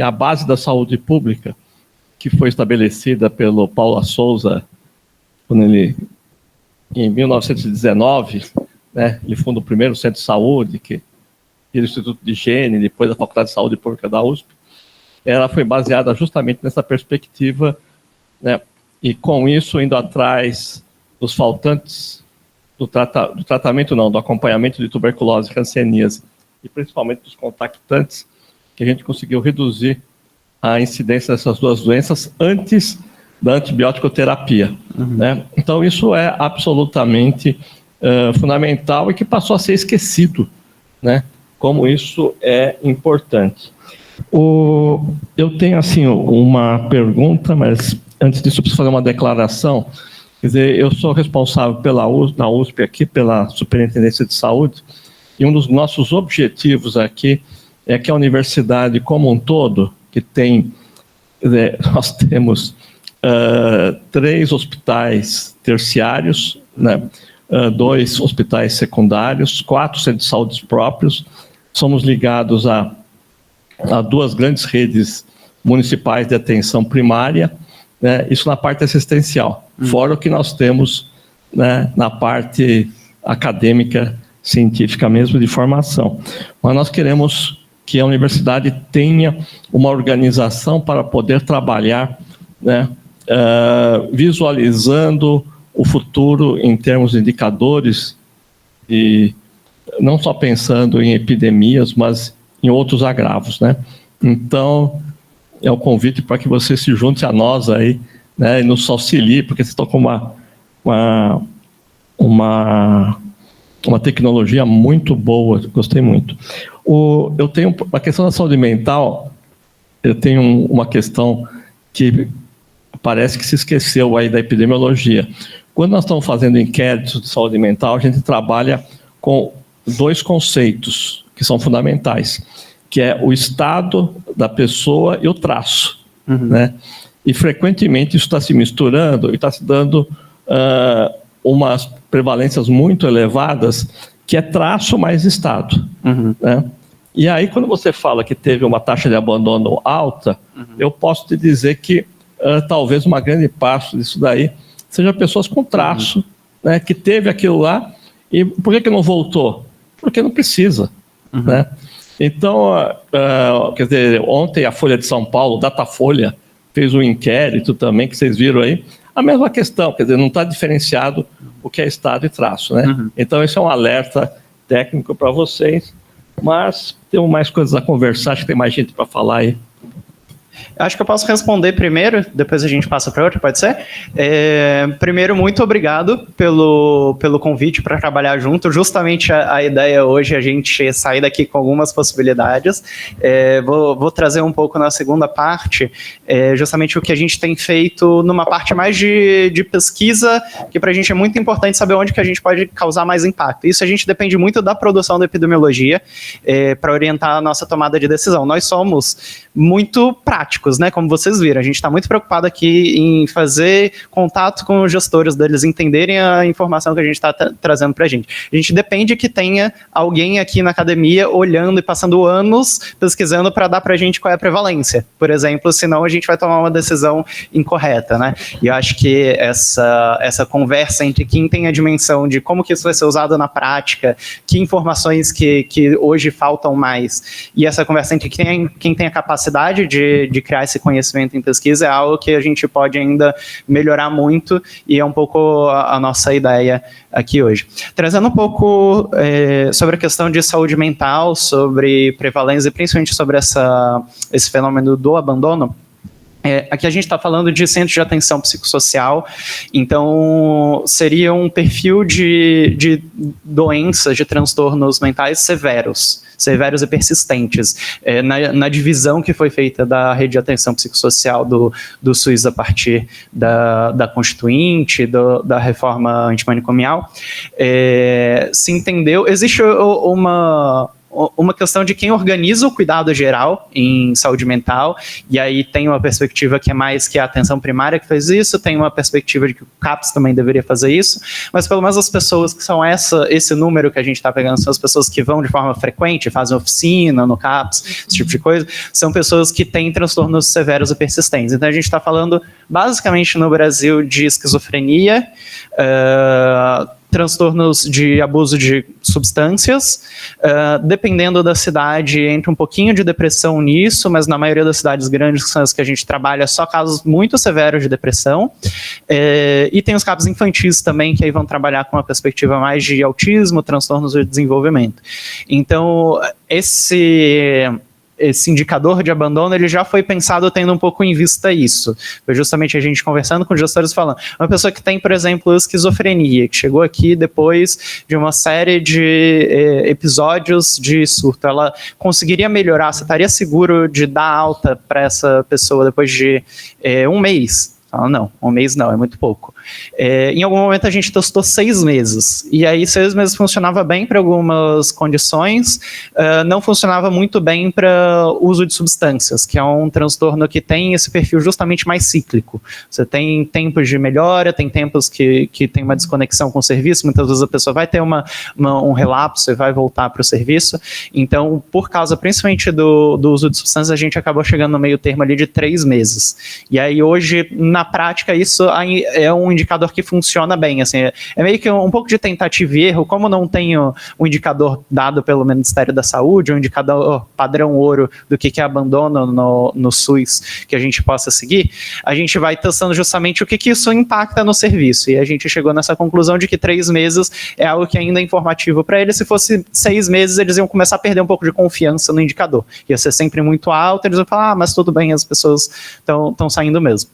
a base da saúde pública, que foi estabelecida pelo Paulo Souza, quando ele, em 1919, né, ele funda o primeiro centro de saúde, que é o Instituto de Higiene, depois a Faculdade de Saúde Pública da USP, ela foi baseada justamente nessa perspectiva, né, e com isso indo atrás dos faltantes do tratamento, não, do acompanhamento de tuberculose e hanseníase, e principalmente dos contactantes, que a gente conseguiu reduzir a incidência dessas duas doenças antes da antibiótico-terapia, né? Então isso é absolutamente fundamental e que passou a ser esquecido, né? Como isso é importante. Eu tenho assim uma pergunta, mas antes disso eu preciso fazer uma declaração. Quer dizer, eu sou responsável na USP aqui, pela Superintendência de Saúde, e um dos nossos objetivos aqui é que a universidade como um todo, que tem, quer dizer, nós temos 3 hospitais terciários, né, 2 hospitais secundários, 4 centros de saúde próprios, somos ligados a 2 grandes redes municipais de atenção primária, né, isso na parte assistencial, fora o que nós temos, né, na parte acadêmica, científica mesmo, de formação. Mas nós queremos que a universidade tenha uma organização para poder trabalhar, né, visualizando o futuro em termos de indicadores, e não só pensando em epidemias, mas em outros agravos, né? Então, é o convite para que você se junte a nós aí, né, e nos auxilie, porque vocês estão com uma tecnologia muito boa, gostei muito. Eu tenho a questão da saúde mental, eu tenho uma questão que parece que se esqueceu aí da epidemiologia. Quando nós estamos fazendo inquéritos de saúde mental, a gente trabalha com 2 conceitos que são fundamentais, que é o estado da pessoa e o traço, né? E frequentemente isso está se misturando e está se dando umas prevalências muito elevadas, que é traço mais estado, né? E aí, quando você fala que teve uma taxa de abandono alta, eu posso te dizer que talvez uma grande parte disso daí seja pessoas com traço, né, que teve aquilo lá, e por que não voltou? Porque não precisa, né? Então, quer dizer, ontem a Folha de São Paulo, Datafolha, fez um inquérito também, que vocês viram aí, a mesma questão, quer dizer, não está diferenciado o que é estado e traço, né? Então, esse é um alerta técnico para vocês, mas temos mais coisas a conversar, acho que tem mais gente para falar aí. Acho que eu posso responder primeiro, depois a gente passa para outra, pode ser? Primeiro, muito obrigado pelo convite para trabalhar junto. Justamente a ideia hoje é a gente sair daqui com algumas possibilidades. Vou trazer um pouco na segunda parte, justamente o que a gente tem feito numa parte mais de pesquisa, que para a gente é muito importante saber onde que a gente pode causar mais impacto. Isso a gente depende muito da produção da epidemiologia para orientar a nossa tomada de decisão. Nós somos muito práticos, né? Como vocês viram, a gente está muito preocupado aqui em fazer contato com os gestores, deles entenderem a informação que a gente está trazendo para a gente. A gente depende que tenha alguém aqui na academia olhando e passando anos pesquisando para dar para a gente qual é a prevalência, por exemplo, senão a gente vai tomar uma decisão incorreta, né? E eu acho que essa conversa entre quem tem a dimensão de como que isso vai ser usado na prática, que informações que hoje faltam mais, e essa conversa entre quem tem a capacidade de criar esse conhecimento em pesquisa é algo que a gente pode ainda melhorar muito, e é um pouco a nossa ideia aqui hoje. Trazendo um pouco sobre a questão de saúde mental, sobre prevalência e principalmente sobre esse fenômeno do abandono, aqui a gente está falando de centros de atenção psicossocial, então seria um perfil de doenças, de transtornos mentais severos e persistentes. Na divisão que foi feita da rede de atenção psicossocial do SUS a partir da Constituinte, da reforma antimanicomial, se entendeu, existe uma questão de quem organiza o cuidado geral em saúde mental, e aí tem uma perspectiva que é mais que a atenção primária que faz isso, tem uma perspectiva de que o CAPS também deveria fazer isso, mas pelo menos as pessoas que são esse número que a gente está pegando, são as pessoas que vão de forma frequente, fazem oficina no CAPS, esse tipo de coisa, são pessoas que têm transtornos severos e persistentes. Então a gente está falando basicamente no Brasil de esquizofrenia, transtornos de abuso de substâncias, dependendo da cidade, entra um pouquinho de depressão nisso, mas na maioria das cidades grandes, que são as que a gente trabalha, só casos muito severos de depressão, e tem os CAPs infantis também, que aí vão trabalhar com uma perspectiva mais de autismo, transtornos de desenvolvimento. Então, esse indicador de abandono, ele já foi pensado tendo um pouco em vista isso. Foi justamente a gente conversando com gestores falando, uma pessoa que tem, por exemplo, esquizofrenia, que chegou aqui depois de uma série de episódios de surto, ela conseguiria melhorar? Você estaria seguro de dar alta para essa pessoa depois de um mês? Não, um mês não, é muito pouco. Em algum momento a gente testou 6 meses, e aí 6 meses funcionava bem para algumas condições, não funcionava muito bem para uso de substâncias, que é um transtorno que tem esse perfil justamente mais cíclico. Você tem tempos de melhora, tem tempos que tem uma desconexão com o serviço, muitas vezes a pessoa vai ter um relapso e vai voltar para o serviço. Então, por causa principalmente do uso de substâncias, a gente acabou chegando no meio termo ali de 3 meses. E aí hoje, na prática, isso é um indicador que funciona bem, assim, é meio que um pouco de tentativa e erro, como não tem um indicador dado pelo Ministério da Saúde, um indicador padrão ouro do que é abandono no SUS que a gente possa seguir, a gente vai testando justamente o que isso impacta no serviço, e a gente chegou nessa conclusão de que 3 meses é algo que ainda é informativo para eles. Se fosse 6 meses, eles iam começar a perder um pouco de confiança no indicador, ia ser sempre muito alto, eles iam falar, mas tudo bem, as pessoas estão saindo mesmo.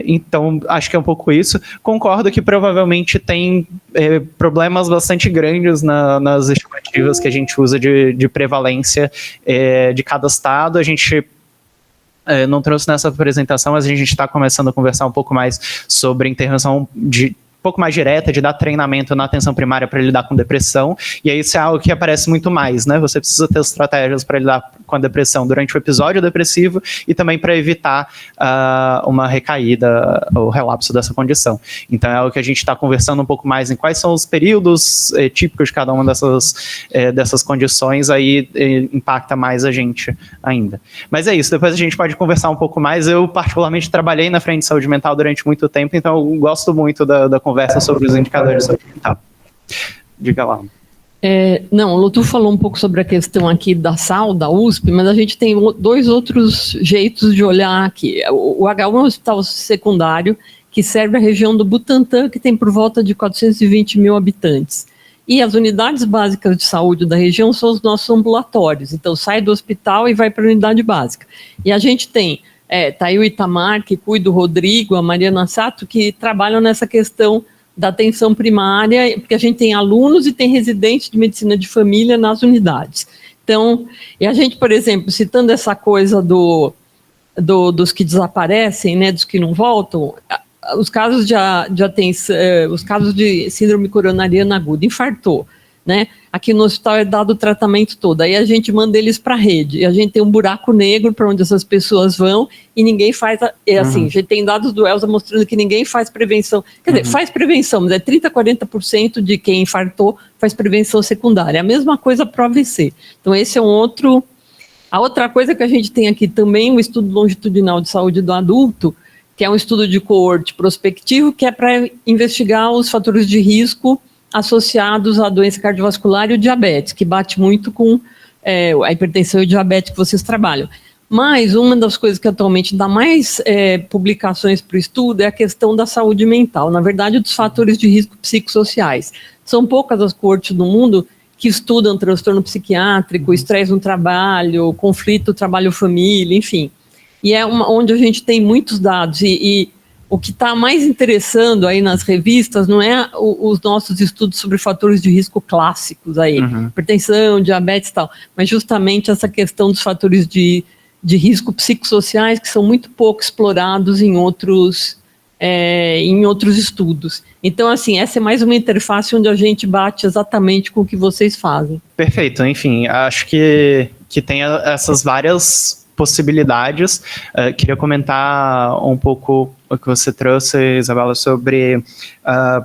Então, acho que é um pouco isso. Concordo que provavelmente tem problemas bastante grandes nas estimativas que a gente usa de prevalência de cada estado. A gente não trouxe nessa apresentação, mas a gente está começando a conversar um pouco mais sobre intervenção um pouco mais direta, de dar treinamento na atenção primária para lidar com depressão, e aí isso é algo que aparece muito mais, né? Você precisa ter estratégias para lidar com a depressão durante o episódio depressivo e também para evitar uma recaída ou relapso dessa condição. Então é algo que a gente está conversando um pouco mais em quais são os períodos típicos de cada uma dessas condições, aí impacta mais a gente ainda. Mas é isso, depois a gente pode conversar um pouco mais. Eu particularmente trabalhei na frente de saúde mental durante muito tempo, então eu gosto muito da conversa sobre os indicadores de saúde mental. Diga lá. Não, o Lutu falou um pouco sobre a questão aqui da SAL, da USP, mas a gente tem 2 outros jeitos de olhar aqui. O H1 é um hospital secundário que serve a região do Butantã, que tem por volta de 420 mil habitantes. E as unidades básicas de saúde da região são os nossos ambulatórios. Então, sai do hospital e vai para a unidade básica. E a gente tem tá aí o Itamar, que cuida, o Rodrigo, a Mariana Sato, que trabalham nessa questão da atenção primária, porque a gente tem alunos e tem residentes de medicina de família nas unidades. Então, e a gente, por exemplo, citando essa coisa dos que desaparecem, né, dos que não voltam, os casos de atenção, os casos de síndrome coronariana aguda, infartou, né? Aqui no hospital é dado o tratamento todo, aí a gente manda eles para a rede, e a gente tem um buraco negro para onde essas pessoas vão, e ninguém faz, assim, a gente tem dados do ELSA mostrando que ninguém faz prevenção, quer dizer, faz prevenção, mas 30% a 40% de quem infartou faz prevenção secundária, a mesma coisa para o AVC. Então esse é a outra coisa que a gente tem aqui também, o estudo longitudinal de saúde do adulto, que é um estudo de coorte prospectivo, que é para investigar os fatores de risco associados à doença cardiovascular e o diabetes, que bate muito com a hipertensão e o diabetes que vocês trabalham. Mas uma das coisas que atualmente dá mais publicações para o estudo é a questão da saúde mental, na verdade, dos fatores de risco psicossociais. São poucas as coortes do mundo que estudam transtorno psiquiátrico, estresse no trabalho, conflito trabalho-família, enfim. E é onde a gente tem muitos dados, e o que está mais interessando aí nas revistas não é os nossos estudos sobre fatores de risco clássicos aí, hipertensão, diabetes e tal, mas justamente essa questão dos fatores de risco psicossociais que são muito pouco explorados em outros em outros estudos. Então, assim, essa é mais uma interface onde a gente bate exatamente com o que vocês fazem. Perfeito, enfim, acho que tem essas várias possibilidades. Queria comentar um pouco o que você trouxe, Isabela, sobre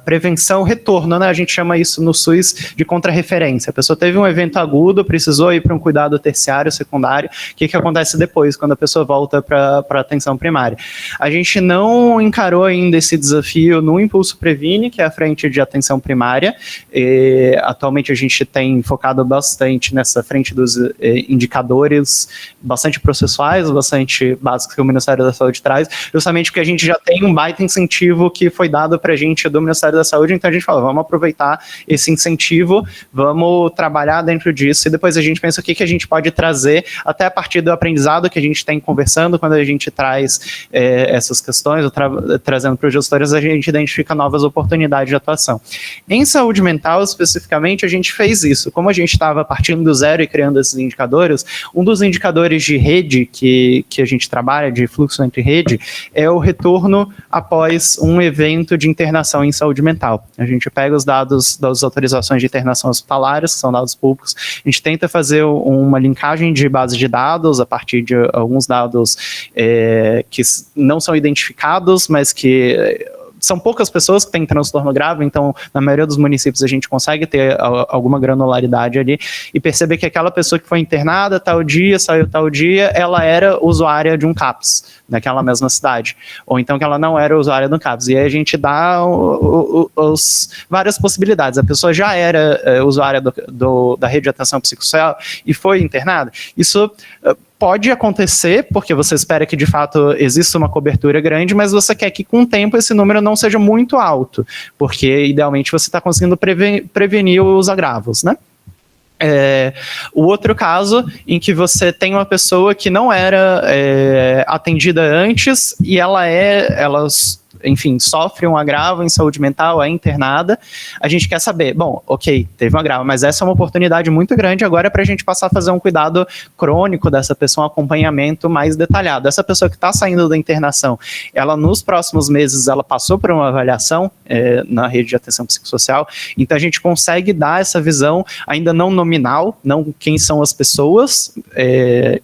prevenção, retorno, né? A gente chama isso no SUS de contrarreferência. A pessoa teve um evento agudo, precisou ir para um cuidado terciário, secundário. O que acontece depois, quando a pessoa volta para a atenção primária? A gente não encarou ainda esse desafio no Impulso Previne, que é a frente de atenção primária. Atualmente a gente tem focado bastante nessa frente dos indicadores bastante processuais, bastante básicos que o Ministério da Saúde traz, justamente porque a gente já tem um baita incentivo que foi dado para a gente do Ministério da Saúde, então a gente fala, vamos aproveitar esse incentivo, vamos trabalhar dentro disso, e depois a gente pensa o que a gente pode trazer, até a partir do aprendizado que a gente tem conversando, quando a gente traz essas questões, trazendo para os gestores, a gente identifica novas oportunidades de atuação. Em saúde mental, especificamente, a gente fez isso. Como a gente estava partindo do zero e criando esses indicadores, um dos indicadores de rede que a gente trabalha, de fluxo entre rede, é o retorno após um evento de internação em saúde mental. A gente pega os dados das autorizações de internação hospitalares, que são dados públicos, a gente tenta fazer uma linkagem de base de dados a partir de alguns dados que não são identificados, mas que são poucas pessoas que têm transtorno grave, então na maioria dos municípios a gente consegue ter alguma granularidade ali e perceber que aquela pessoa que foi internada tal dia, saiu tal dia, ela era usuária de um CAPS naquela mesma cidade, ou então que ela não era usuária do CAPS, e aí a gente dá várias possibilidades. A pessoa já era usuária da rede de atenção psicossocial e foi internada. Isso pode acontecer, porque você espera que de fato exista uma cobertura grande, mas você quer que com o tempo esse número não seja muito alto, porque idealmente você está conseguindo prevenir os agravos, né? O outro caso em que você tem uma pessoa que não era atendida antes e ela enfim, sofre um agravo em saúde mental, é internada, a gente quer saber, bom, ok, teve um agravo, mas essa é uma oportunidade muito grande agora para a gente passar a fazer um cuidado crônico dessa pessoa, um acompanhamento mais detalhado. Essa pessoa que está saindo da internação, ela nos próximos meses, ela passou por uma avaliação na rede de atenção psicossocial, então a gente consegue dar essa visão, ainda não nominal, não quem são as pessoas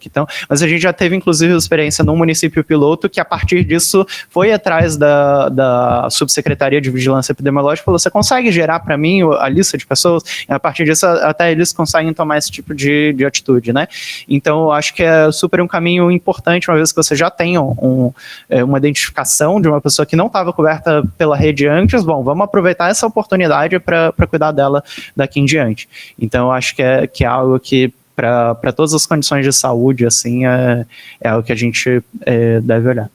que estão, mas a gente já teve inclusive experiência num município piloto que a partir disso foi atrás da Subsecretaria de Vigilância Epidemiológica, falou, você consegue gerar para mim a lista de pessoas? E a partir disso, até eles conseguem tomar esse tipo de atitude, né? Então, eu acho que é super um caminho importante, uma vez que você já tem uma identificação de uma pessoa que não estava coberta pela rede antes, bom, vamos aproveitar essa oportunidade para cuidar dela daqui em diante. Então, eu acho que é algo que para todas as condições de saúde, assim, é o que a gente deve olhar.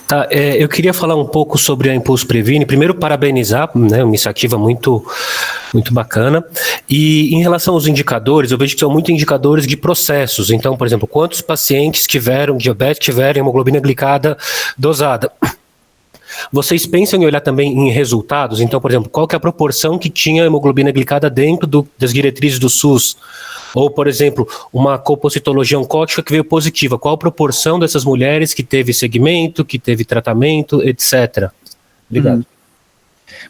Tá, eu queria falar um pouco sobre a Impulso Previne. Primeiro, parabenizar, né, uma iniciativa muito, muito bacana. E em relação aos indicadores, eu vejo que são muitos indicadores de processos. Então, por exemplo, quantos pacientes tiveram diabetes, tiveram hemoglobina glicada dosada? Vocês pensam em olhar também em resultados? Então, por exemplo, qual que é a proporção que tinha hemoglobina glicada dentro das diretrizes do SUS? Ou, por exemplo, uma colpocitologia oncótica que veio positiva. Qual a proporção dessas mulheres que teve segmento, que teve tratamento, etc.? Obrigado.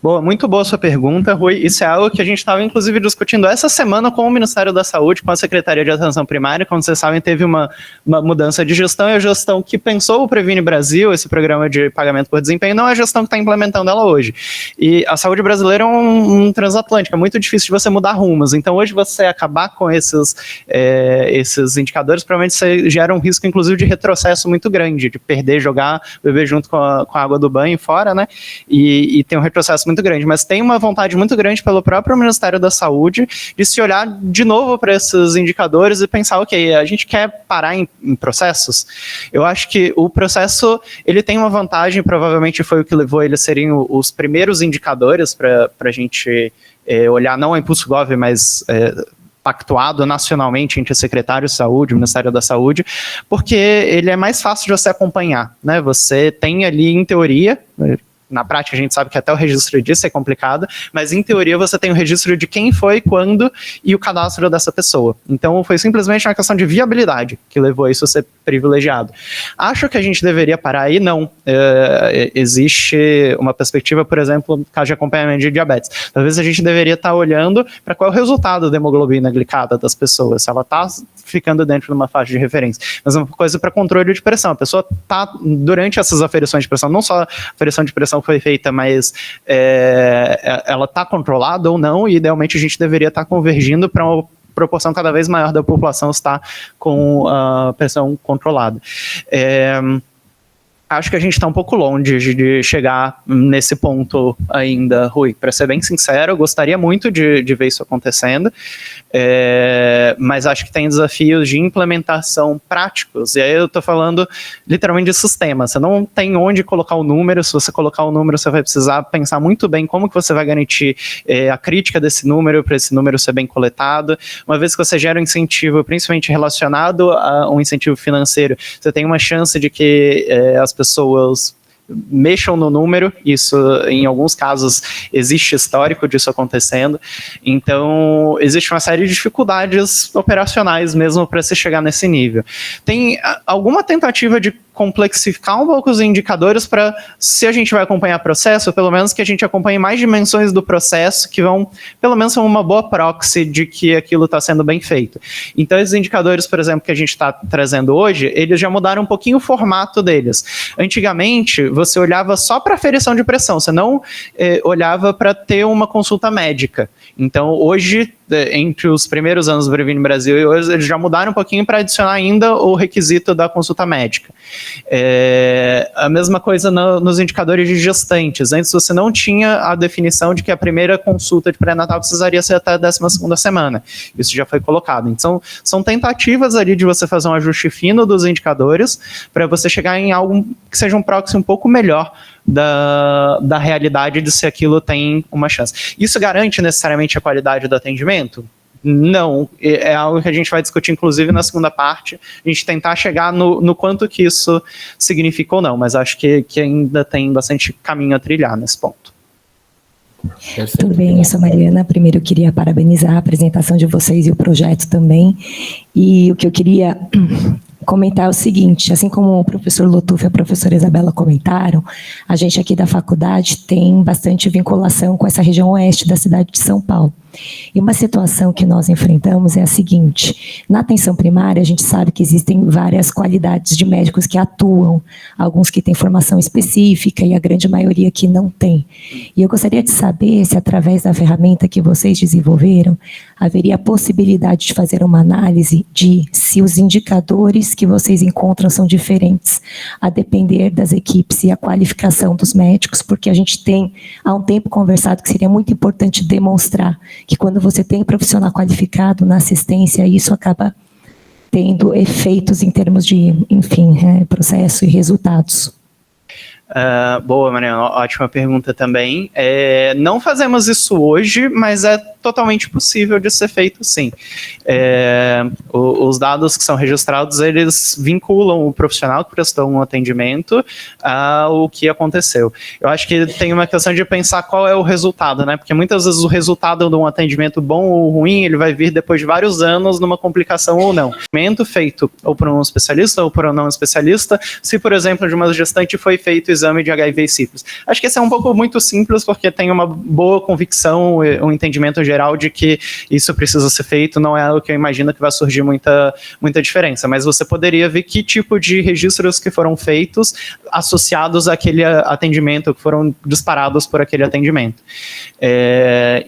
Boa, muito boa a sua pergunta, Rui. Isso é algo que a gente estava, inclusive, discutindo essa semana com o Ministério da Saúde, com a Secretaria de Atenção Primária. Como vocês sabem, teve uma mudança de gestão, e a gestão que pensou o Previne Brasil, esse programa de pagamento por desempenho, não é a gestão que está implementando ela hoje. E a saúde brasileira é um transatlântico, é muito difícil de você mudar rumos. Então, hoje, você acabar com esses indicadores, provavelmente você gera um risco, inclusive, de retrocesso muito grande, de perder, jogar o bebê junto com a água do banho fora, né? E tem um retrocesso muito grande, mas tem uma vontade muito grande pelo próprio Ministério da Saúde de se olhar de novo para esses indicadores e pensar, ok, a gente quer parar em processos? Eu acho que o processo, ele tem uma vantagem, provavelmente foi o que levou eles a serem os primeiros indicadores para a gente olhar, não a Impulso Gov, mas pactuado nacionalmente entre o Secretário de Saúde, o Ministério da Saúde, porque ele é mais fácil de você acompanhar, né? Você tem ali, em teoria, na prática a gente sabe que até o registro disso é complicado, mas em teoria você tem o registro de quem foi, quando e o cadastro dessa pessoa. Então foi simplesmente uma questão de viabilidade que levou a isso a ser privilegiado. Acho que a gente deveria parar aí? Não. Existe uma perspectiva, por exemplo, no caso de acompanhamento de diabetes. Talvez a gente deveria estar olhando para qual é o resultado da hemoglobina glicada das pessoas, se ela está ficando dentro de uma faixa de referência. Mas uma coisa para controle de pressão. A pessoa está, durante essas aferições de pressão, não só a aferição de pressão foi feita, mas ela está controlada ou não, e idealmente a gente deveria estar convergindo para uma proporção cada vez maior da população estar com a pressão controlada. Acho que a gente está um pouco longe de chegar nesse ponto ainda, Rui. Para ser bem sincero, eu gostaria muito de ver isso acontecendo, mas acho que tem desafios de implementação práticos, e aí eu estou falando literalmente de sistema. Você não tem onde colocar o número. Se você colocar o número, você vai precisar pensar muito bem como que você vai garantir a crítica desse número, para esse número ser bem coletado. Uma vez que você gera um incentivo, principalmente relacionado a um incentivo financeiro, você tem uma chance de que as pessoas mexam no número. Isso, em alguns casos, existe histórico disso acontecendo. Então, existe uma série de dificuldades operacionais mesmo para se chegar nesse nível. Tem alguma tentativa de complexificar um pouco os indicadores para, se a gente vai acompanhar processo, pelo menos que a gente acompanhe mais dimensões do processo que vão, pelo menos, ser uma boa proxy de que aquilo está sendo bem feito. Então, esses indicadores, por exemplo, que a gente está trazendo hoje, eles já mudaram um pouquinho o formato deles. Antigamente, você olhava só para aferição de pressão, você não olhava para ter uma consulta médica. Então, hoje, entre os primeiros anos do Previne Brasil e hoje, eles já mudaram um pouquinho para adicionar ainda o requisito da consulta médica. A mesma coisa nos indicadores de gestantes. Antes você não tinha a definição de que a primeira consulta de pré-natal precisaria ser até a 12ª semana. Isso já foi colocado. Então, são tentativas ali de você fazer um ajuste fino dos indicadores para você chegar em algo que seja um proxy um pouco melhor da realidade de se aquilo tem uma chance. Isso garante necessariamente a qualidade do atendimento? Não, é algo que a gente vai discutir, inclusive, na segunda parte, a gente tentar chegar no quanto que isso significa ou não, mas acho que ainda tem bastante caminho a trilhar nesse ponto. Tudo bem, eu sou Mariana. Primeiro eu queria parabenizar a apresentação de vocês e o projeto também, e o que eu queria comentar é o seguinte: assim como o professor Lotuf e a professora Isabela comentaram, a gente aqui da faculdade tem bastante vinculação com essa região oeste da cidade de São Paulo. E uma situação que nós enfrentamos é a seguinte: na atenção primária a gente sabe que existem várias qualidades de médicos que atuam, alguns que têm formação específica e a grande maioria que não tem. E eu gostaria de saber se, através da ferramenta que vocês desenvolveram, haveria a possibilidade de fazer uma análise de se os indicadores que vocês encontram são diferentes, a depender das equipes e a qualificação dos médicos, porque a gente tem há um tempo conversado que seria muito importante demonstrar que quando você tem profissional qualificado na assistência, isso acaba tendo efeitos em termos de, enfim, processo e resultados. Boa, Mariana, ótima pergunta também. Não fazemos isso hoje, mas é totalmente possível de ser feito, sim. Os dados que são registrados, eles vinculam o profissional que prestou um atendimento ao que aconteceu. Eu acho que tem uma questão de pensar qual é o resultado, né? Porque muitas vezes o resultado de um atendimento bom ou ruim, ele vai vir depois de vários anos numa complicação ou não. Atendimento feito ou por um especialista ou por um não especialista, se, por exemplo, de uma gestante foi feito exame de HIV e sífilis. Acho que esse é um pouco muito simples, porque tem uma boa convicção, um entendimento geral de que isso precisa ser feito, não é algo que eu imagino que vai surgir muita diferença, mas você poderia ver que tipo de registros que foram feitos associados àquele atendimento, que foram disparados por aquele atendimento.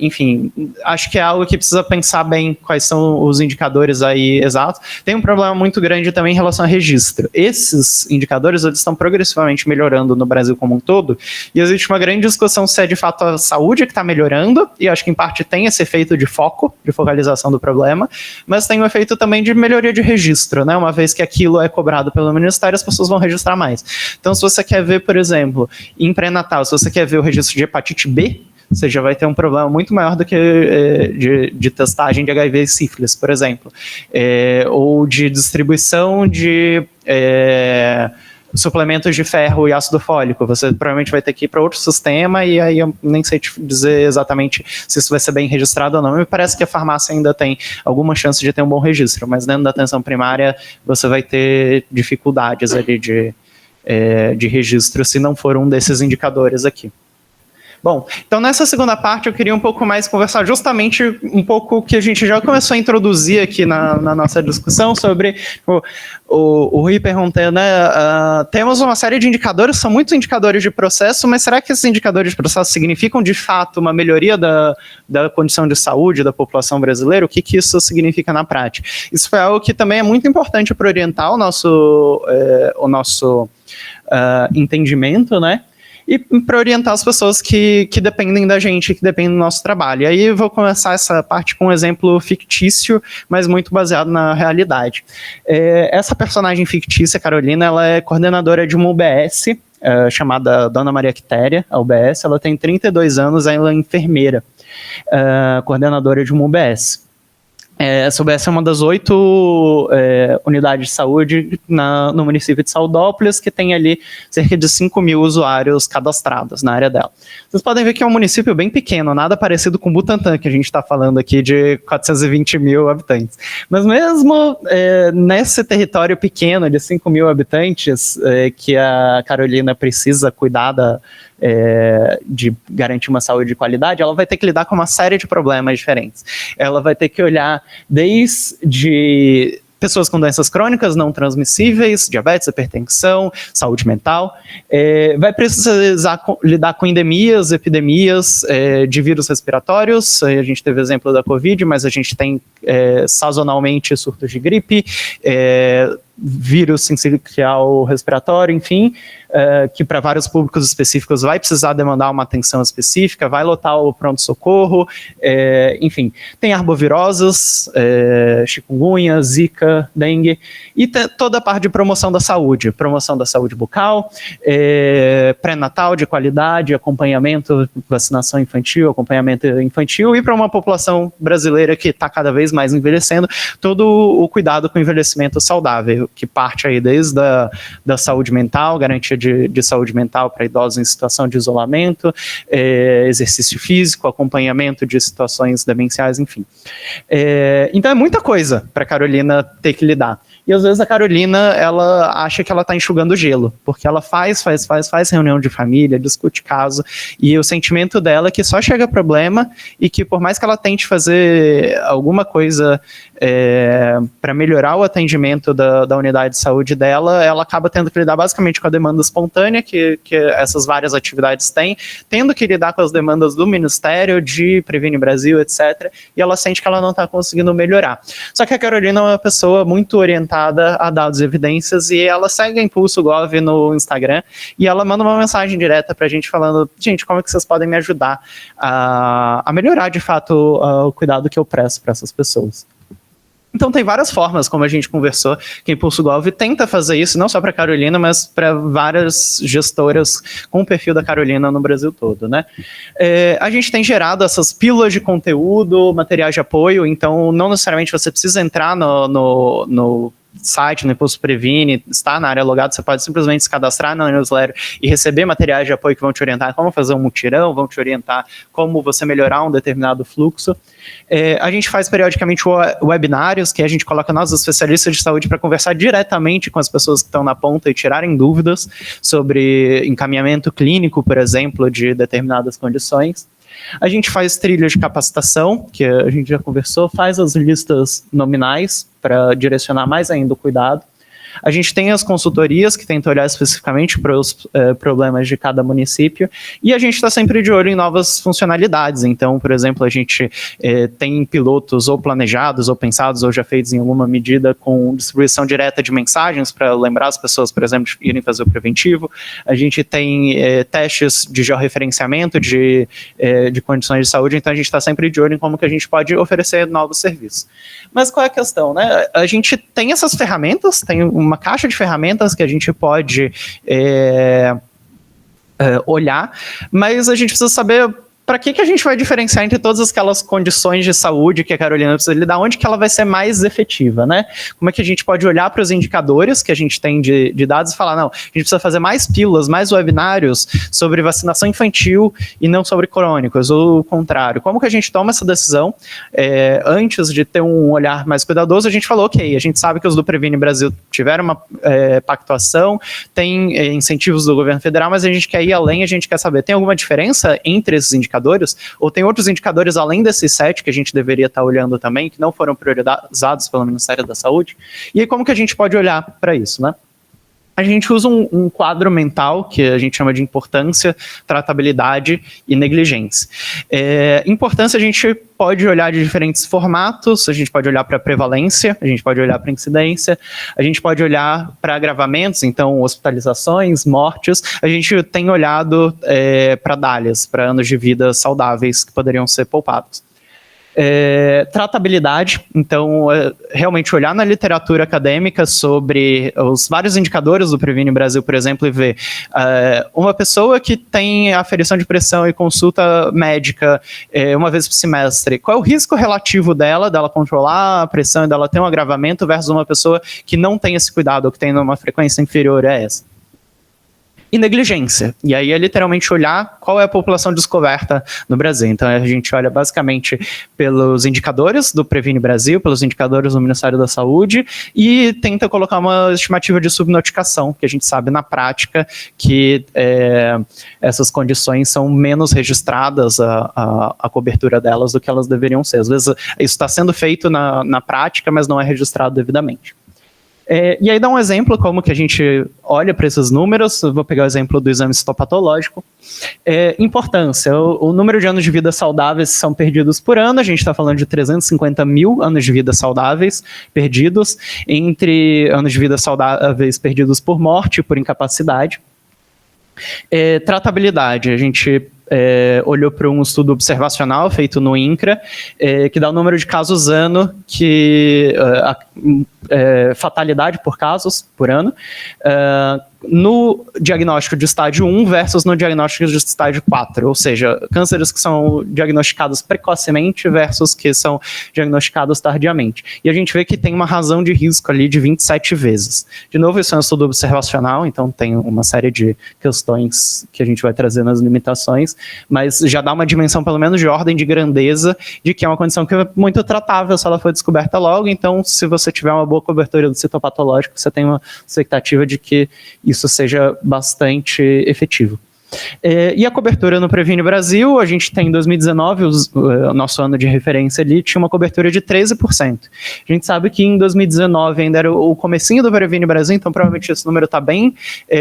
Enfim, acho que é algo que precisa pensar bem quais são os indicadores aí exatos. Tem um problema muito grande também em relação a registro. Esses indicadores, eles estão progressivamente melhorando no Brasil como um todo, e existe uma grande discussão se é de fato a saúde que está melhorando, e acho que em parte tem esse efeito de foco, de focalização do problema, mas tem um efeito também de melhoria de registro, né? Uma vez que aquilo é cobrado pelo Ministério, as pessoas vão registrar mais. Então, se você quer ver, por exemplo, em pré-natal, se você quer ver o registro de hepatite B, você já vai ter um problema muito maior do que de testagem de HIV e sífilis, por exemplo, ou de distribuição de suplementos de ferro e ácido fólico. Você provavelmente vai ter que ir para outro sistema, e aí eu nem sei te dizer exatamente se isso vai ser bem registrado ou não. Me parece que a farmácia ainda tem alguma chance de ter um bom registro, mas dentro da atenção primária você vai ter dificuldades ali de registro se não for um desses indicadores aqui. Bom, então nessa segunda parte eu queria um pouco mais conversar justamente um pouco o que a gente já começou a introduzir aqui na nossa discussão sobre o Rui perguntando, né, temos uma série de indicadores, são muitos indicadores de processo, mas será que esses indicadores de processo significam de fato uma melhoria da condição de saúde da população brasileira? O que isso significa na prática? Isso foi algo que também é muito importante para orientar o nosso entendimento, né? E para orientar as pessoas que dependem da gente, que dependem do nosso trabalho. E aí eu vou começar essa parte com um exemplo fictício, mas muito baseado na realidade. Essa personagem fictícia, Carolina, ela é coordenadora de uma UBS, chamada Dona Maria Quitéria, a UBS. Ela tem 32 anos, ela é enfermeira, coordenadora de uma UBS. Essa UBS é uma das 8 unidades de saúde no município de Saudópolis, que tem ali cerca de 5 mil usuários cadastrados na área dela. Vocês podem ver que é um município bem pequeno, nada parecido com Butantã, que a gente está falando aqui de 420 mil habitantes. Mas mesmo nesse território pequeno de 5 mil habitantes, que a Carolina precisa cuidar de garantir uma saúde de qualidade, ela vai ter que lidar com uma série de problemas diferentes. Ela vai ter que olhar desde pessoas com doenças crônicas não transmissíveis, diabetes, hipertensão, saúde mental, vai precisar lidar com endemias, epidemias de vírus respiratórios. A gente teve exemplo da Covid, mas a gente tem sazonalmente surtos de gripe, vírus sincicial respiratório, enfim, que para vários públicos específicos vai precisar demandar uma atenção específica, vai lotar o pronto-socorro, enfim, tem arboviroses, chikungunya, zika, dengue, e toda a parte de promoção da saúde bucal, pré-natal de qualidade, acompanhamento, vacinação infantil, acompanhamento infantil, e para uma população brasileira que está cada vez mais envelhecendo, todo o cuidado com o envelhecimento saudável, que parte aí desde da saúde mental, garantia de saúde mental para idosos em situação de isolamento, exercício físico, acompanhamento de situações demenciais, enfim. Então é muita coisa para a Carolina ter que lidar. E às vezes a Carolina, ela acha que ela está enxugando gelo, porque ela faz reunião de família, discute caso, e o sentimento dela é que só chega problema, e que por mais que ela tente fazer alguma coisa para melhorar o atendimento da unidade de saúde dela, ela acaba tendo que lidar basicamente com a demanda espontânea que essas várias atividades têm, tendo que lidar com as demandas do Ministério, de Previne Brasil, etc., e ela sente que ela não está conseguindo melhorar. Só que a Carolina é uma pessoa muito orientada a dados e evidências, e ela segue a Impulso Gov no Instagram, e ela manda uma mensagem direta pra gente falando, gente, como é que vocês podem me ajudar a melhorar de fato o cuidado que eu presto para essas pessoas. Então tem várias formas, como a gente conversou, que a Impulso Gov tenta fazer isso, não só para a Carolina, mas para várias gestoras com o perfil da Carolina no Brasil todo, né? A gente tem gerado essas pílulas de conteúdo, materiais de apoio, então não necessariamente você precisa entrar no site, no Impulso Previne, está na área logada, você pode simplesmente se cadastrar na newsletter e receber materiais de apoio que vão te orientar como fazer um mutirão, vão te orientar como você melhorar um determinado fluxo. A gente faz periodicamente webinários, que a gente coloca nós, os especialistas de saúde, para conversar diretamente com as pessoas que estão na ponta e tirarem dúvidas sobre encaminhamento clínico, por exemplo, de determinadas condições. A gente faz trilhas de capacitação, que a gente já conversou, faz as listas nominais para direcionar mais ainda o cuidado. A gente tem as consultorias que tentam olhar especificamente para os problemas de cada município, e a gente está sempre de olho em novas funcionalidades. Então, por exemplo, a gente tem pilotos ou planejados, ou pensados, ou já feitos em alguma medida com distribuição direta de mensagens para lembrar as pessoas, por exemplo, de irem fazer o preventivo. A gente tem testes de georreferenciamento de condições de saúde, então a gente está sempre de olho em como que a gente pode oferecer novos serviços. Mas qual é a questão, né? A gente tem essas ferramentas, tem uma caixa de ferramentas que a gente pode olhar, mas a gente precisa saber para que a gente vai diferenciar entre todas aquelas condições de saúde que a Carolina precisa lidar, onde que ela vai ser mais efetiva, né? Como é que a gente pode olhar para os indicadores que a gente tem de dados e falar, não, a gente precisa fazer mais pílulas, mais webinários sobre vacinação infantil e não sobre crônicos, ou o contrário. Como que a gente toma essa decisão? Antes de ter um olhar mais cuidadoso, a gente falou, ok, a gente sabe que os do Previne Brasil tiveram uma pactuação, tem incentivos do governo federal, mas a gente quer ir além, a gente quer saber, tem alguma diferença entre esses indicadores? Ou tem outros indicadores além desses 7 que a gente deveria estar olhando também, que não foram priorizados pelo Ministério da Saúde? E aí como que a gente pode olhar para isso, né? A gente usa um quadro mental que a gente chama de importância, tratabilidade e negligência. Importância a gente pode olhar de diferentes formatos, a gente pode olhar para prevalência, a gente pode olhar para incidência, a gente pode olhar para agravamentos, então hospitalizações, mortes, a gente tem olhado para DALIAs, para anos de vida saudáveis que poderiam ser poupados. Tratabilidade, então realmente olhar na literatura acadêmica sobre os vários indicadores do Previne Brasil, por exemplo, e ver uma pessoa que tem aferição de pressão e consulta médica uma vez por semestre, qual é o risco relativo dela controlar a pressão e dela ter um agravamento versus uma pessoa que não tem esse cuidado ou que tem uma frequência inferior a essa. E negligência. E aí é literalmente olhar qual é a população descoberta no Brasil. Então a gente olha basicamente pelos indicadores do Previne Brasil, pelos indicadores do Ministério da Saúde e tenta colocar uma estimativa de subnotificação, que a gente sabe na prática que essas condições são menos registradas, a cobertura delas, do que elas deveriam ser. Às vezes isso está sendo feito na prática, mas não é registrado devidamente. E aí dá um exemplo como que a gente olha para esses números. Eu vou pegar o exemplo do exame citopatológico. Importância, o número de anos de vida saudáveis são perdidos por ano, a gente está falando de 350 mil anos de vida saudáveis perdidos, entre anos de vida saudáveis perdidos por morte e por incapacidade. Tratabilidade, a gente olhou para um estudo observacional feito no INCRA, que dá o número de casos ano, fatalidade por casos por ano, no diagnóstico de estágio 1 versus no diagnóstico de estágio 4, ou seja, cânceres que são diagnosticados precocemente versus que são diagnosticados tardiamente. E a gente vê que tem uma razão de risco ali de 27 vezes. De novo, isso é um estudo observacional, então tem uma série de questões que a gente vai trazer nas limitações, mas já dá uma dimensão pelo menos de ordem de grandeza de que é uma condição que é muito tratável se ela for descoberta logo. Então, se você tiver uma boa cobertura do citopatológico, você tem uma expectativa de que isso seja bastante efetivo. E a cobertura no Previne Brasil, a gente tem em 2019, o nosso ano de referência ali, tinha uma cobertura de 13%. A gente sabe que em 2019 ainda era o comecinho do Previne Brasil, então provavelmente esse número está bem